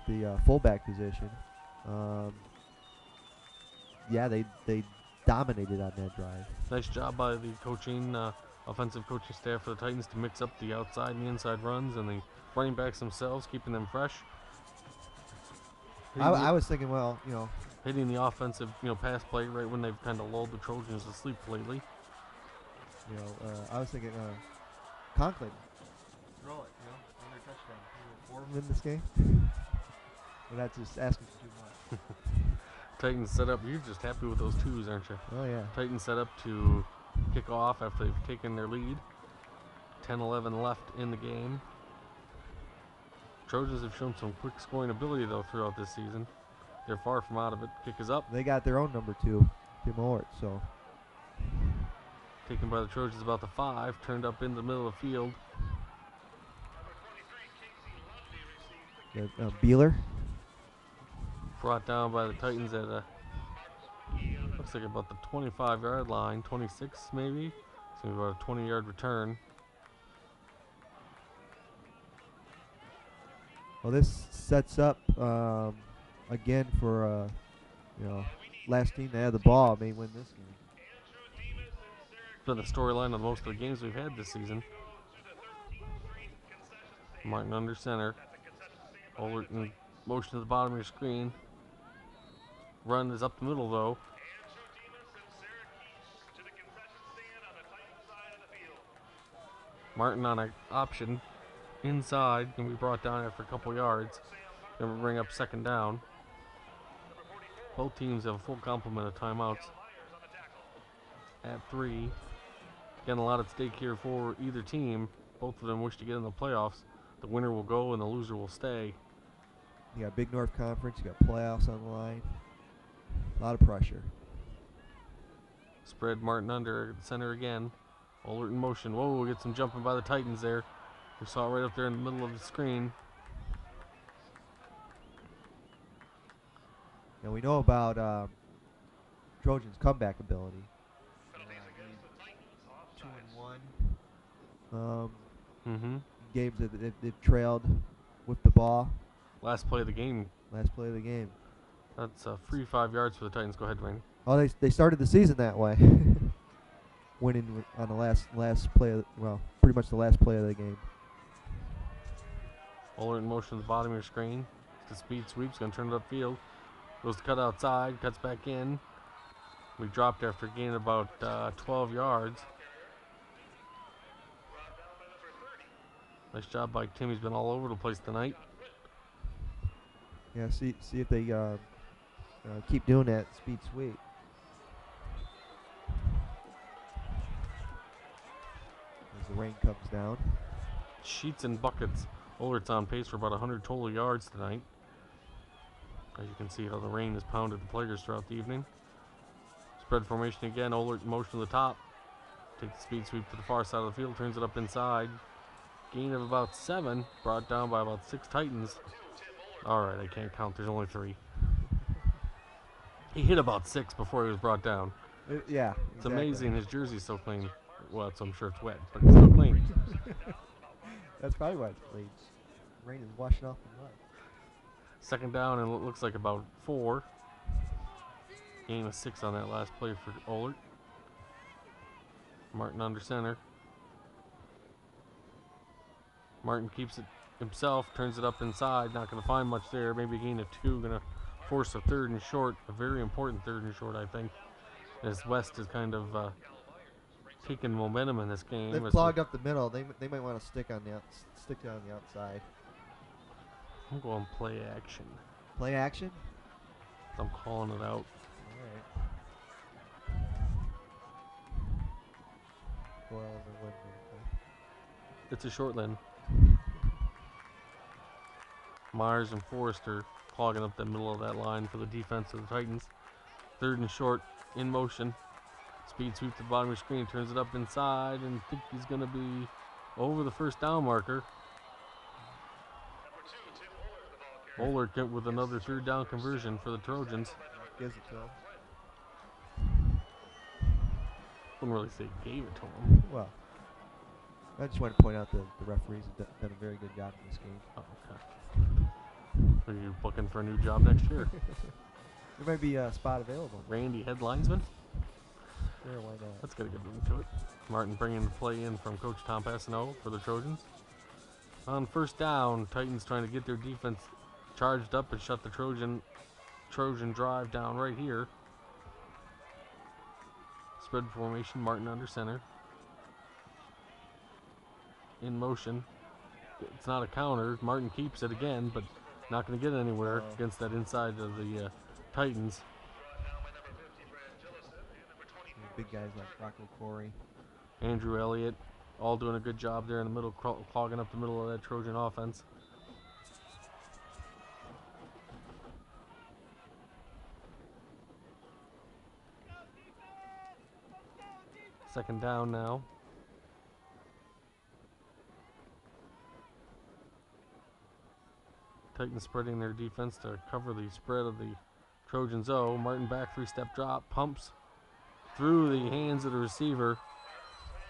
the fullback position. Yeah, they dominated on that drive. Nice job by the offensive coaching staff for the Titans to mix up the outside and the inside runs, and the running backs themselves, keeping them fresh. I was thinking, well, hitting the offensive, pass play right when they've kind of lulled the Trojans to sleep lately. I was thinking Conklin. Throw it, another touchdown. 4 of them in this game. But that's just asking for too much. Titans set up. You're just happy with those twos, aren't you? Oh, yeah. Titans set up to kick off after they've taken their lead. 10-11 left in the game. Trojans have shown some quick scoring ability, though, throughout this season. They're far from out of it. Kick is up. They got their own number 2, Tim Ort, so. Taken by the Trojans about the 5. Turned up in the middle of the field. Beeler. Brought down by the Titans at looks like about the 25-yard line, 26 maybe. It's going to be about a 20-yard return. Well, this sets up again for last team to have the ball may win this game. It's been the storyline of most of the games we've had this season. Martin under center. Ohlert in motion to the bottom of your screen. Run is up the middle, though. Martin on an option inside, can be brought down after a couple yards. Then we bring up second down. Both teams have a full complement of timeouts at 3. Again, a lot at stake here for either team. Both of them wish to get in the playoffs. The winner will go and the loser will stay. You got Big North Conference, you got playoffs on the line. A lot of pressure. Spread Martin under center again. Ohlert in motion. Whoa, we get some jumping by the Titans there. We saw it right up there in the middle of the screen. Now we know about Trojans' comeback ability. 2-1. Games that they've trailed with the ball. Last play of the game. Last play of the game. That's a free 5 yards for the Titans. Go ahead, Rainey. Oh, they started the season that way. Winning on the last play, pretty much the last play of the game. Ohlert in motion to the bottom of your screen. The speed sweep's going to turn it upfield. Goes to cut outside, cuts back in. We dropped after gaining about 12 yards. Nice job by Tim. He's been all over the place tonight. Yeah, see if they keep doing that speed sweep. As the rain comes down. Sheets and buckets. Ohlert's on pace for about 100 total yards tonight. As you can see how the rain has pounded the players throughout the evening. Spread formation again. Ohlert in motion to the top. Takes the speed sweep to the far side of the field. Turns it up inside. Gain of about 7. Brought down by about 6 Titans. Alright, I can't count. There's only 3. He hit about 6 before he was brought down. Yeah. It's amazing his jersey's so clean. Well, I'm sure it's wet, but it's still clean. That's probably why it's clean. Rain is washing off the mud. Second down, and it looks like about 4. Gain of 6 on that last play for Ohlert. Martin under center. Martin keeps it himself, turns it up inside. Not going to find much there. Maybe a gain of 2. Going to force a 3rd and short. A very important 3rd and short, I think. As West is kind of taking momentum in this game. They've clogged up the middle. They might want to stick on the outside. I'm going play action. Play action? I'm calling it out. All right. It's a short lane. Myers and Forrester clogging up the middle of that line for the defense of the Titans. 3rd and short, in motion. Speed sweep to the bottom of your screen, turns it up inside, and think he's going to be over the first down marker. Ohlert with another 3rd down conversion for the Trojans. Gives it to him. Wouldn't really say gave it to him. Well, I just want to point out that the referees have done a very good job in this game. Oh, okay. Are you looking for a new job next year? There might be a spot available. Randy, head linesman? Sure, why not? Let's get a good move to it. Martin bringing the play in from Coach Tom Passano for the Trojans. On first down, Titans trying to get their defense charged up and shut the Trojan Trojan drive down right here. Spread formation, Martin under center. In motion. It's not a counter. Martin keeps it again, but not going to get anywhere against that inside of the Titans. Big guys like Rocco Corey, Andrew Elliott, all doing a good job there in the middle, clogging up the middle of that Trojan offense. Second down now. Titans spreading their defense to cover the spread of the Trojans. Martin back, 3-step drop, pumps through the hands of the receiver.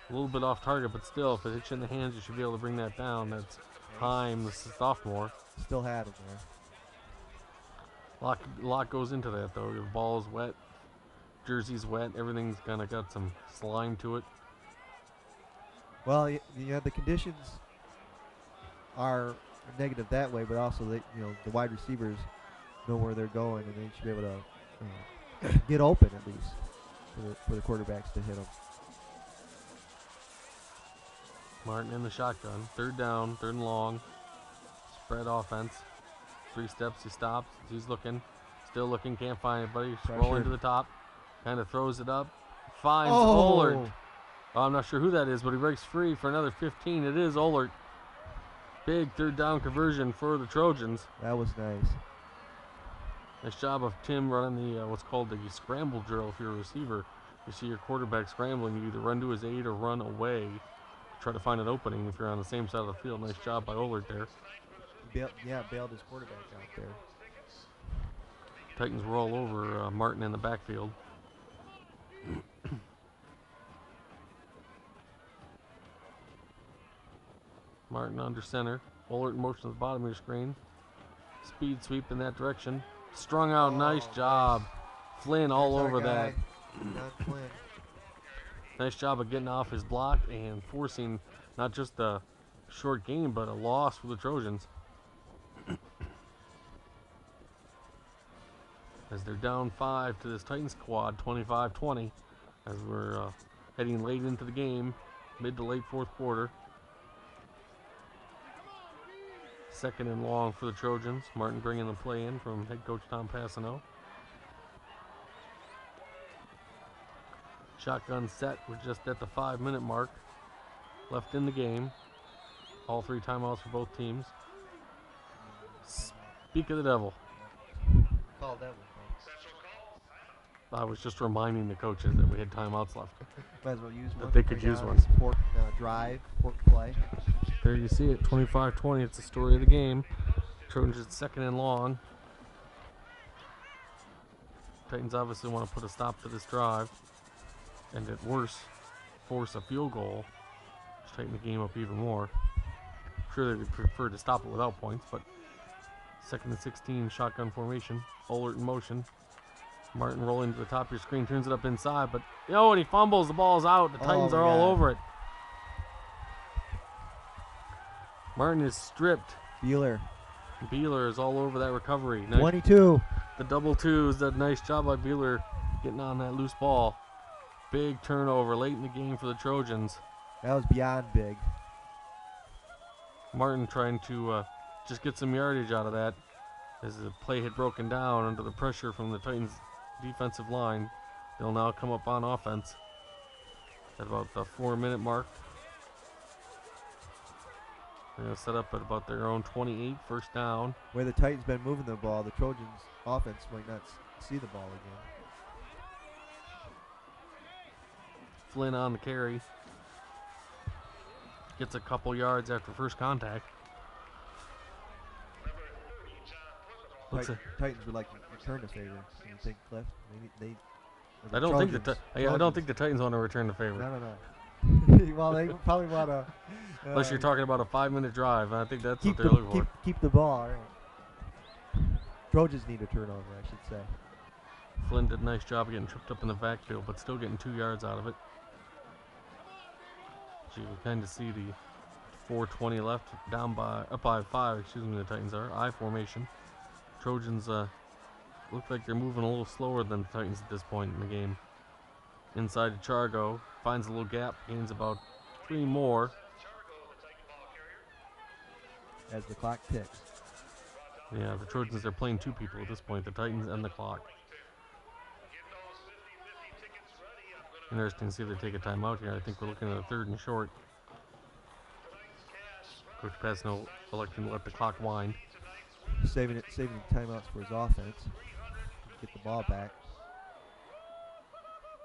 A little bit off target, but still, if it hits you in the hands, you should be able to bring that down. That's Heim, the sophomore. Still had it there. A lot goes into that, though. Your ball's wet, jersey's wet, everything's kind of got some slime to it. Well, the conditions are negative that way, but also the wide receivers know where they're going, and they should be able to get open at least for the quarterbacks to hit them. Martin in the shotgun. Third down, third and long. Spread offense. 3 steps, he stops. He's looking. Still looking, can't find anybody. Rolling to the top. Kind of throws it up. Finds Ohlert. I'm not sure who that is, but he breaks free for another 15. It is Ohlert. Big third down conversion for the Trojans. That was nice. Nice job of Tim running the what's called the scramble drill. If you're a receiver, you see your quarterback scrambling, you either run to his aid or run away. Try to find an opening if you're on the same side of the field. Nice job by Ohlert there. Bailed his quarterback out there. Titans roll over Martin in the backfield. Martin under center. Ohlert in motion at the bottom of your screen. Speed sweep in that direction. Strung out, nice job. Flynn all over that. Flynn. Nice job of getting off his block and forcing not just a short game, but a loss for the Trojans. As they're down 5 to this Titans squad, 25-20, as we're heading late into the game, mid to late fourth quarter. Second and long for the Trojans. Martin bringing the play in from head coach Tom Passano. Shotgun set. We're just at the 5-minute mark left in the game. All 3 timeouts for both teams. Speak of the devil. Call devil. I was just reminding the coaches that we had timeouts left. Might as well use one. That they could use one. Important drive, important play. There you see it, 25-20. It's the story of the game. Trojans second and long. Titans obviously want to put a stop to this drive, and at worst, force a field goal to tighten the game up even more. I'm sure they would prefer to stop it without points, but second and 16, shotgun formation. Ohlert in motion. Martin rolling to the top of your screen, turns it up inside, but and he fumbles. The ball's out. The Titans are all over it. Martin is stripped. Beeler is all over that recovery. 22. The double twos. That nice job by Beeler getting on that loose ball. Big turnover late in the game for the Trojans. That was beyond big. Martin trying to just get some yardage out of that as the play had broken down under the pressure from the Titans defensive line. They'll now come up on offense at about the 4-minute mark. They're going to set up at about their own 28, first down. Where the Titans been moving the ball, the Trojans offense might not see the ball again. Flynn on the carry. Gets a couple yards after first contact. Titans would like to return the favor. You think, Cliff? I don't think the Titans want to return the favor. No. Well, they probably want to. Unless you're talking about a 5-minute drive, I think that's what they're looking for. Keep the ball. Right. Trojans need a turnover, I should say. Flynn did a nice job of getting tripped up in the backfield, but still getting 2 yards out of it. So you can kind of see the 4:20 left, up by 5. The Titans are I formation. Trojans look like they're moving a little slower than the Titans at this point in the game. Inside to Chargo, finds a little gap, gains about 3 more. As the clock ticks. Yeah, the Trojans are playing 2 people at this point, the Titans and the clock. Interesting to see if they take a timeout here. I think we're looking at a 3rd and short. Coach Pasno electing to let the clock wind. Saving timeouts for his offense. Get the ball back.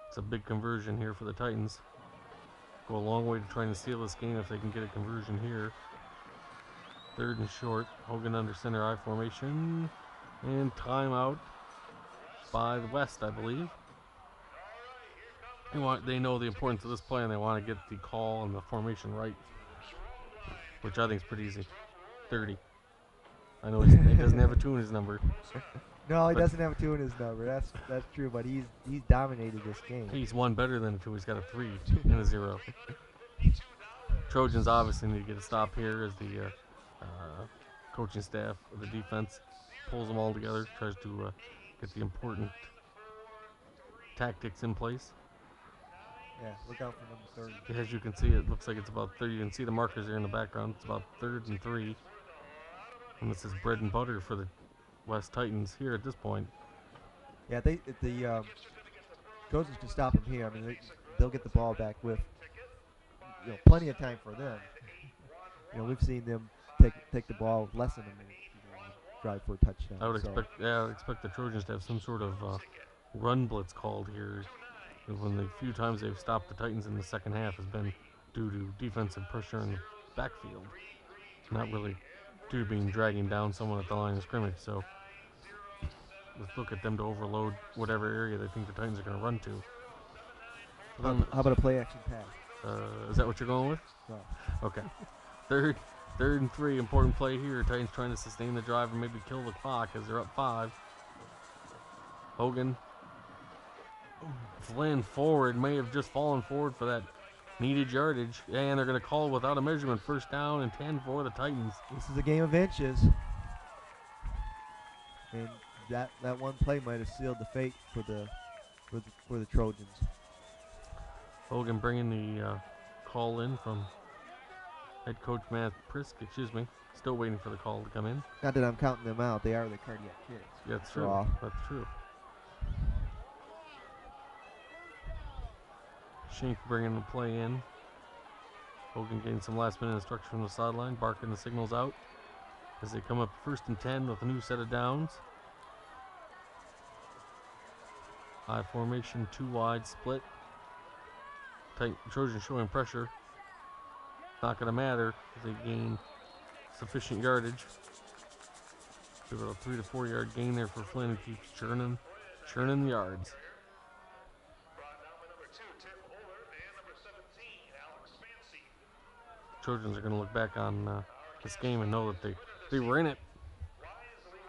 It's a big conversion here for the Titans. Go a long way to trying to steal this game if they can get a conversion here. 3rd and short. Hogan under center I formation. And timeout by the West, I believe. They know the importance of this play and they want to get the call and the formation right, which I think is pretty easy. 30. I know he doesn't have a 2 in his number. No, he doesn't have a 2 in his number. That's true, but he's dominated this game. He's 1 better than a 2. He's got a 3 and a 0. Trojans obviously need to get a stop here as the coaching staff of the defense pulls them all together, tries to get the important tactics in place. Yeah, look out for number 30. As you can see, it looks like it's about 30. You can see the markers there in the background. It's about 3rd and 3. And this is bread and butter for the West Titans here at this point. Yeah, if the Trojans can stop them here, I mean, they'll get the ball back with plenty of time for them. We've seen them take the ball with less than a minute, drive for a touchdown. I would expect the Trojans to have some sort of run blitz called here. When the few times they've stopped the Titans in the second half has been due to defensive pressure in the backfield, not really due to dragging down someone at the line of scrimmage. So let's look at them to overload whatever area they think the Titans are going to run to. How about a play action pass? Is that what you're going with? No. Okay. Third and 3, important play here. Titans trying to sustain the drive and maybe kill the clock as they're up 5. Hogan. Flynn forward, may have just fallen forward for that needed yardage. And they're going to call without a measurement. 1st down and 10 for the Titans. This is a game of inches. And that one play might have sealed the fate for the Trojans. Hogan bringing the call in from head coach Matt Prisk, Still waiting for the call to come in. Not that I'm counting them out. They are the cardiac kids. Yeah, that's true. That's true. Schenck bringing the play in. Hogan getting some last-minute instruction from the sideline, barking the signals out as they come up 1st and 10 with a new set of downs. I formation, 2 wide split. Trojans showing pressure. Not going to matter if they gain sufficient yardage. Give it a 3 to 4 yard gain there for Flynn, who keeps churning the yards. Trojans are going to look back on this game and know that they were in it.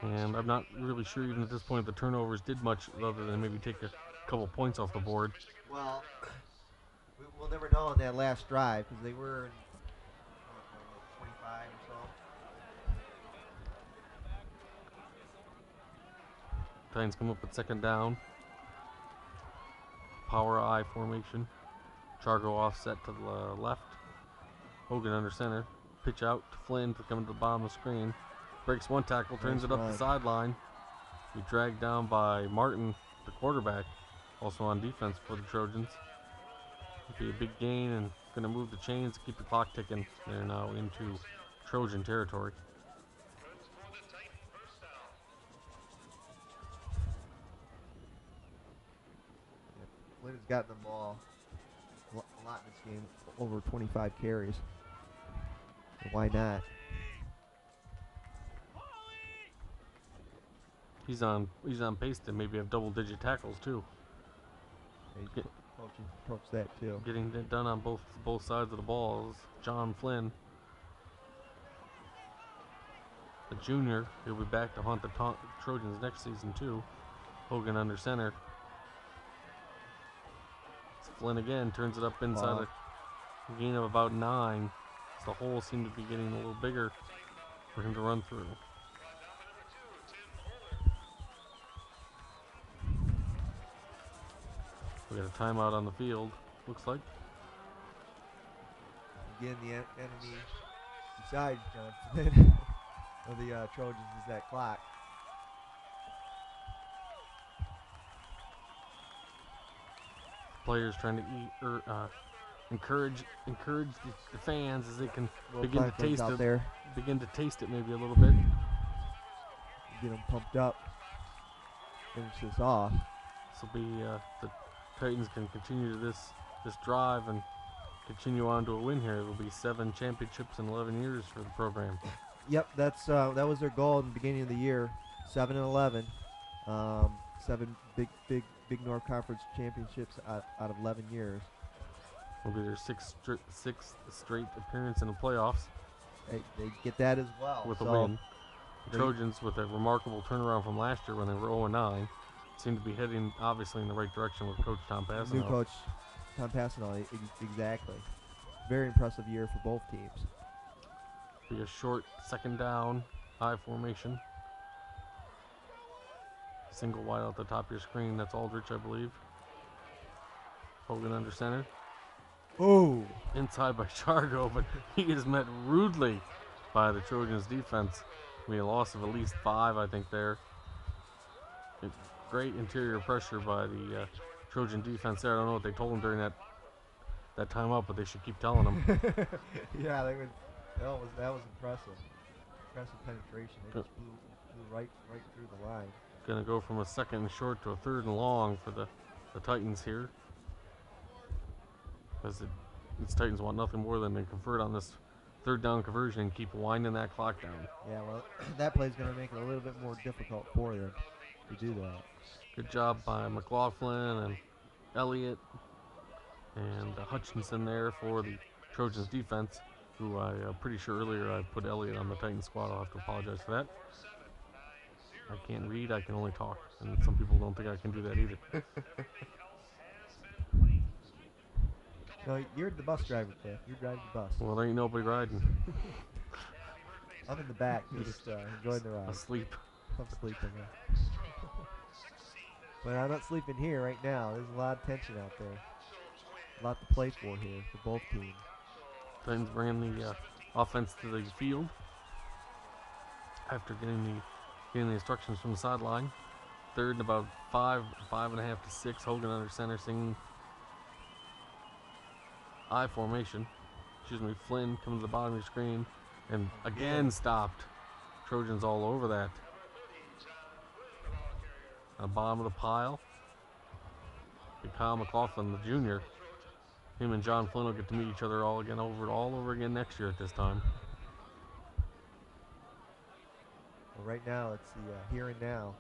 And I'm not really sure even at this point the turnovers did much other than maybe take a couple points off the board. Well, we'll never know on that last drive because they were in 25 or so. Titans come up with 2nd down. Power I formation. Chargo offset to the left. Hogan under center. Pitch out to Flynn to come to the bottom of the screen. Breaks 1 tackle, turns it up the sideline. Be dragged down by Martin, the quarterback, also on defense for the Trojans. Be a big gain and going to move the chains to keep the clock ticking. They're now into Trojan territory. Flynn has gotten the ball a lot in this game, over 25 carries. Why not? He's on pace to maybe have double-digit tackles too. He's approach that too. Getting it done on both sides of the ball is John Flynn, the junior. He'll be back to haunt the Trojans next season too. Hogan under center. It's Flynn again, turns it up inside a gain of about 9. So the holes seem to be getting a little bigger for him to run through. We got a timeout on the field, looks like. Again, the enemy besides Johnson of the Trojans is that clock. Players trying to encourage the fans as they can begin to taste it maybe a little bit. Get them pumped up. Finish this off. This will be the Titans can continue this drive and continue on to a win here. It will be 7 championships in 11 years for the program. Yep, that's that was their goal in the beginning of the year. 7-11, 7 big North Conference championships out of 11 years. Will be their sixth straight appearance in the playoffs. They get that as well with a win. The Trojans, with a remarkable turnaround from last year when they were 0-9, seem to be heading obviously in the right direction with Coach Tom Passanel. New coach Tom Passanel, exactly. Very impressive year for both teams. Be a short second down, high formation. Single wide out the top of your screen. That's Aldrich, I believe. Hogan under center. Oh! Inside by Chargo, but he is met rudely by the Trojans defense. I mean, a loss of at least 5, I think, there. Great interior pressure by the Trojan defense there. I don't know what they told him during that timeout, but they should keep telling him. Yeah, that was impressive. Impressive penetration. They just flew right through the line. Going to go from a second and short to a third and long for the Titans here. Because these Titans want nothing more than to convert on this third down conversion and keep winding that clock down. Yeah, well, that play is going to make it a little bit more difficult for them to do that. Good job by McLaughlin and Elliott and Hutchinson there for the Trojans defense, who I'm pretty sure earlier I put Elliott on the Titans squad. I'll have to apologize for that. I can't read, I can only talk, and some people don't think I can do that either. No, you're the bus driver, Cliff. You're driving the bus. Well, there ain't nobody riding. I'm in the back, just enjoying the ride. Asleep. I'm sleeping. But I'm not sleeping here right now. There's a lot of tension out there. A lot to play for here for both teams. Titans bringing the offense to the field after getting the instructions from the sideline. Third and about 5.5 to 6. Hogan under center, singing I formation. Flynn coming to the bottom of your screen and again stopped. Trojans all over that. On the bottom of the pile, Kyle McLaughlin, the junior. Him and John Flynn will get to meet each other all over again next year at this time. Well, right now it's the here and now.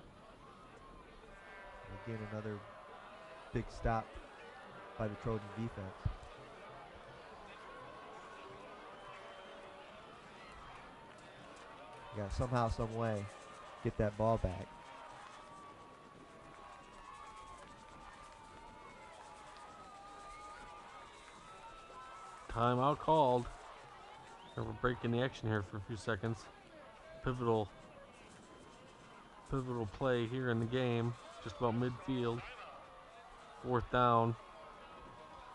And again, another big stop by the Trojan defense. Yeah, somehow, some way, get that ball back. Timeout called. We're breaking the action here for a few seconds. Pivotal play here in the game, just about midfield. 4th down.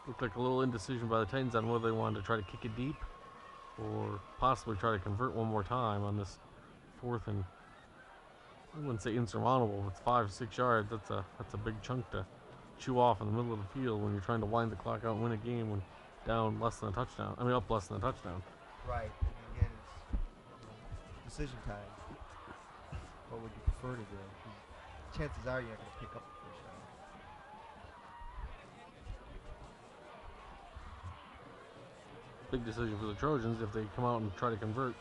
Looked like a little indecision by the Titans on whether they wanted to try to kick it deep or possibly try to convert one more time on this 4th and I wouldn't say insurmountable. It's 5-6 yards. That's a big chunk to chew off in the middle of the field when you're trying to wind the clock out and win a game when down less than a touchdown. I mean, up less than a touchdown. Right. And again, it's decision time. What would you prefer to do? Chances are you're not going to pick up the first down. Big decision for the Trojans if they come out and try to convert,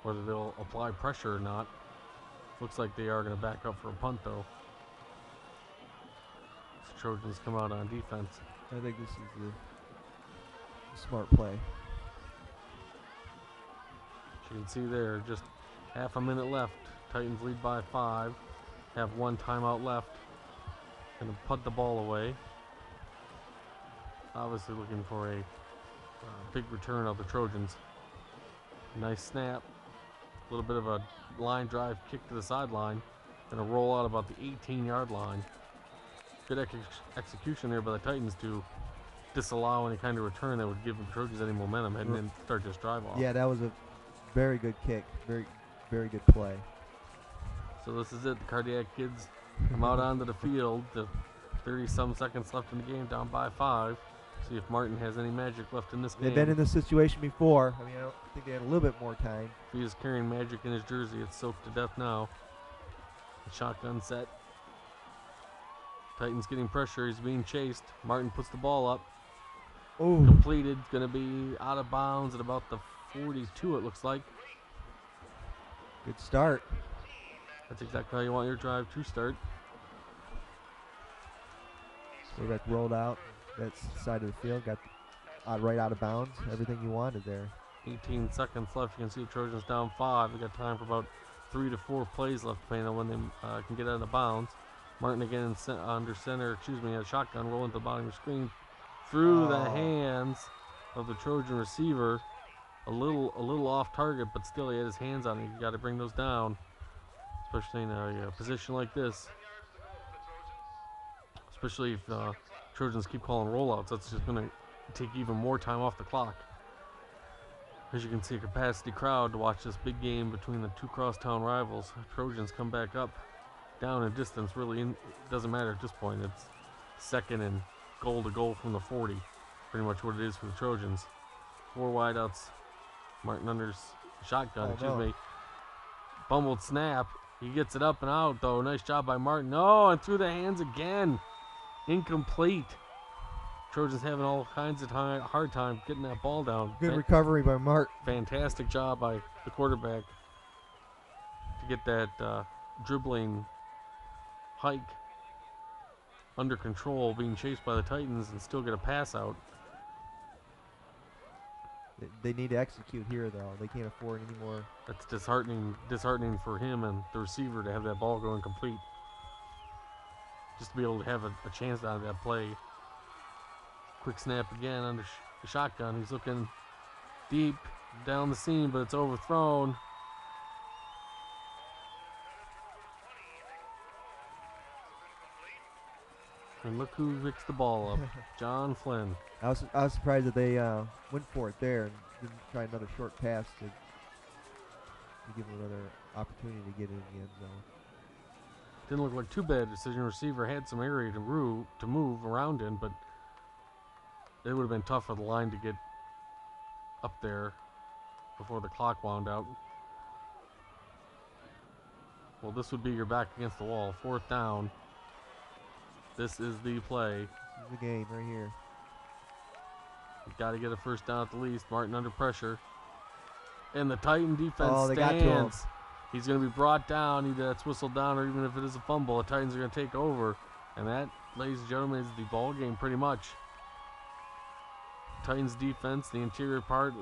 whether they'll apply pressure or not. Looks like they are going to back up for a punt, though. The Trojans come out on defense. I think this is the smart play. As you can see there, just half a minute left. Titans lead by 5. Have 1 timeout left. Gonna punt the ball away. Obviously looking for a big return of the Trojans. Nice snap. A little bit of a line drive kick to the sideline. Gonna roll out about the 18-yard line. good execution there by the Titans to disallow any kind of return that would give the Trojans any momentum heading in to start this drive off. Yeah, that was a very good kick. Very, very good play. So this is it. The Cardiac Kids come out onto the field. The 30-some seconds left in the game, down by 5. See if Martin has any magic left in this game. They've been in this situation before. I mean, I don't think they had a little bit more time. If he is carrying magic in his jersey, it's soaked to death now. The shotgun set. Titans getting pressure. He's being chased. Martin puts the ball up. Oh, Completed. Going to be out of bounds at about the 42, it looks like. good start. That's exactly how you want your drive to start. Quarterback rolled out that side of the field, got right out of bounds. Everything you wanted there. 18 seconds left. You can see the Trojans down 5. We got time for about 3 to 4 plays left, depending on when they can get out of bounds. Martin again under center, a shotgun rolling to the bottom of the screen through the hands of the Trojan receiver. A little off target, but still he had his hands on it. You got to bring those down, especially in a position like this. Especially if Trojans keep calling rollouts, that's just going to take even more time off the clock. As you can see, a capacity crowd to watch this big game between the two crosstown rivals. Trojans come back up, down in distance. Really, it doesn't matter at this point. It's second and goal to goal from the 40. Pretty much what it is for the Trojans. 4 wideouts. Martin under shotgun. Bumbled snap. He gets it up and out though. Nice job by Martin. Oh, and through the hands again. Incomplete. Trojans having all kinds of hard time getting that ball down. Good recovery by Martin. Fantastic job by the quarterback to get that dribbling hike under control, being chased by the Titans and still get a pass out. They need to execute here, though. They can't afford any more. That's disheartening for him and the receiver to have that ball go incomplete. Just to be able to have a chance out of that play. Quick snap again under the shotgun. He's looking deep down the seam, but it's overthrown. And look who picks the ball up. John Flynn. I was surprised that they went for it there and didn't try another short pass to give them another opportunity to get in the end zone. Didn't look like too bad a decision. Receiver had some area to move around in, but it would have been tough for the line to get up there before the clock wound out. Well, this would be your back against the wall. 4th down. This is the play. This is the game right here. You've got to get a first down at the least. Martin under pressure. And the Titan defense they got to him. stands. He's going to be brought down. Either that's whistled down or even if it is a fumble, the Titans are going to take over. And that, ladies and gentlemen, is the ball game pretty much. Titans defense, the interior part,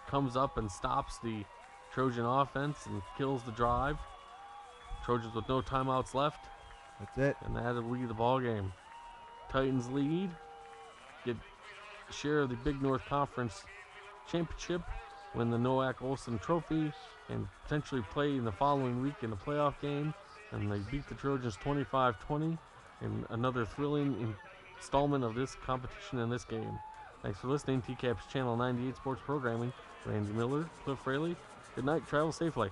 comes up and stops the Trojan offense and kills the drive. Trojans with no timeouts left. That's it. And that'll lead the ball game. Titans lead. Get a share of the Big North Conference Championship. Win the Noack Olson Trophy. And potentially play in the following week in the playoff game. And they beat the Trojans 25-20 in another thrilling installment of this competition in this game. Thanks for listening. TCAP's Channel 98 Sports Programming. Randy Miller, Cliff Fraley. Good night. Travel safely.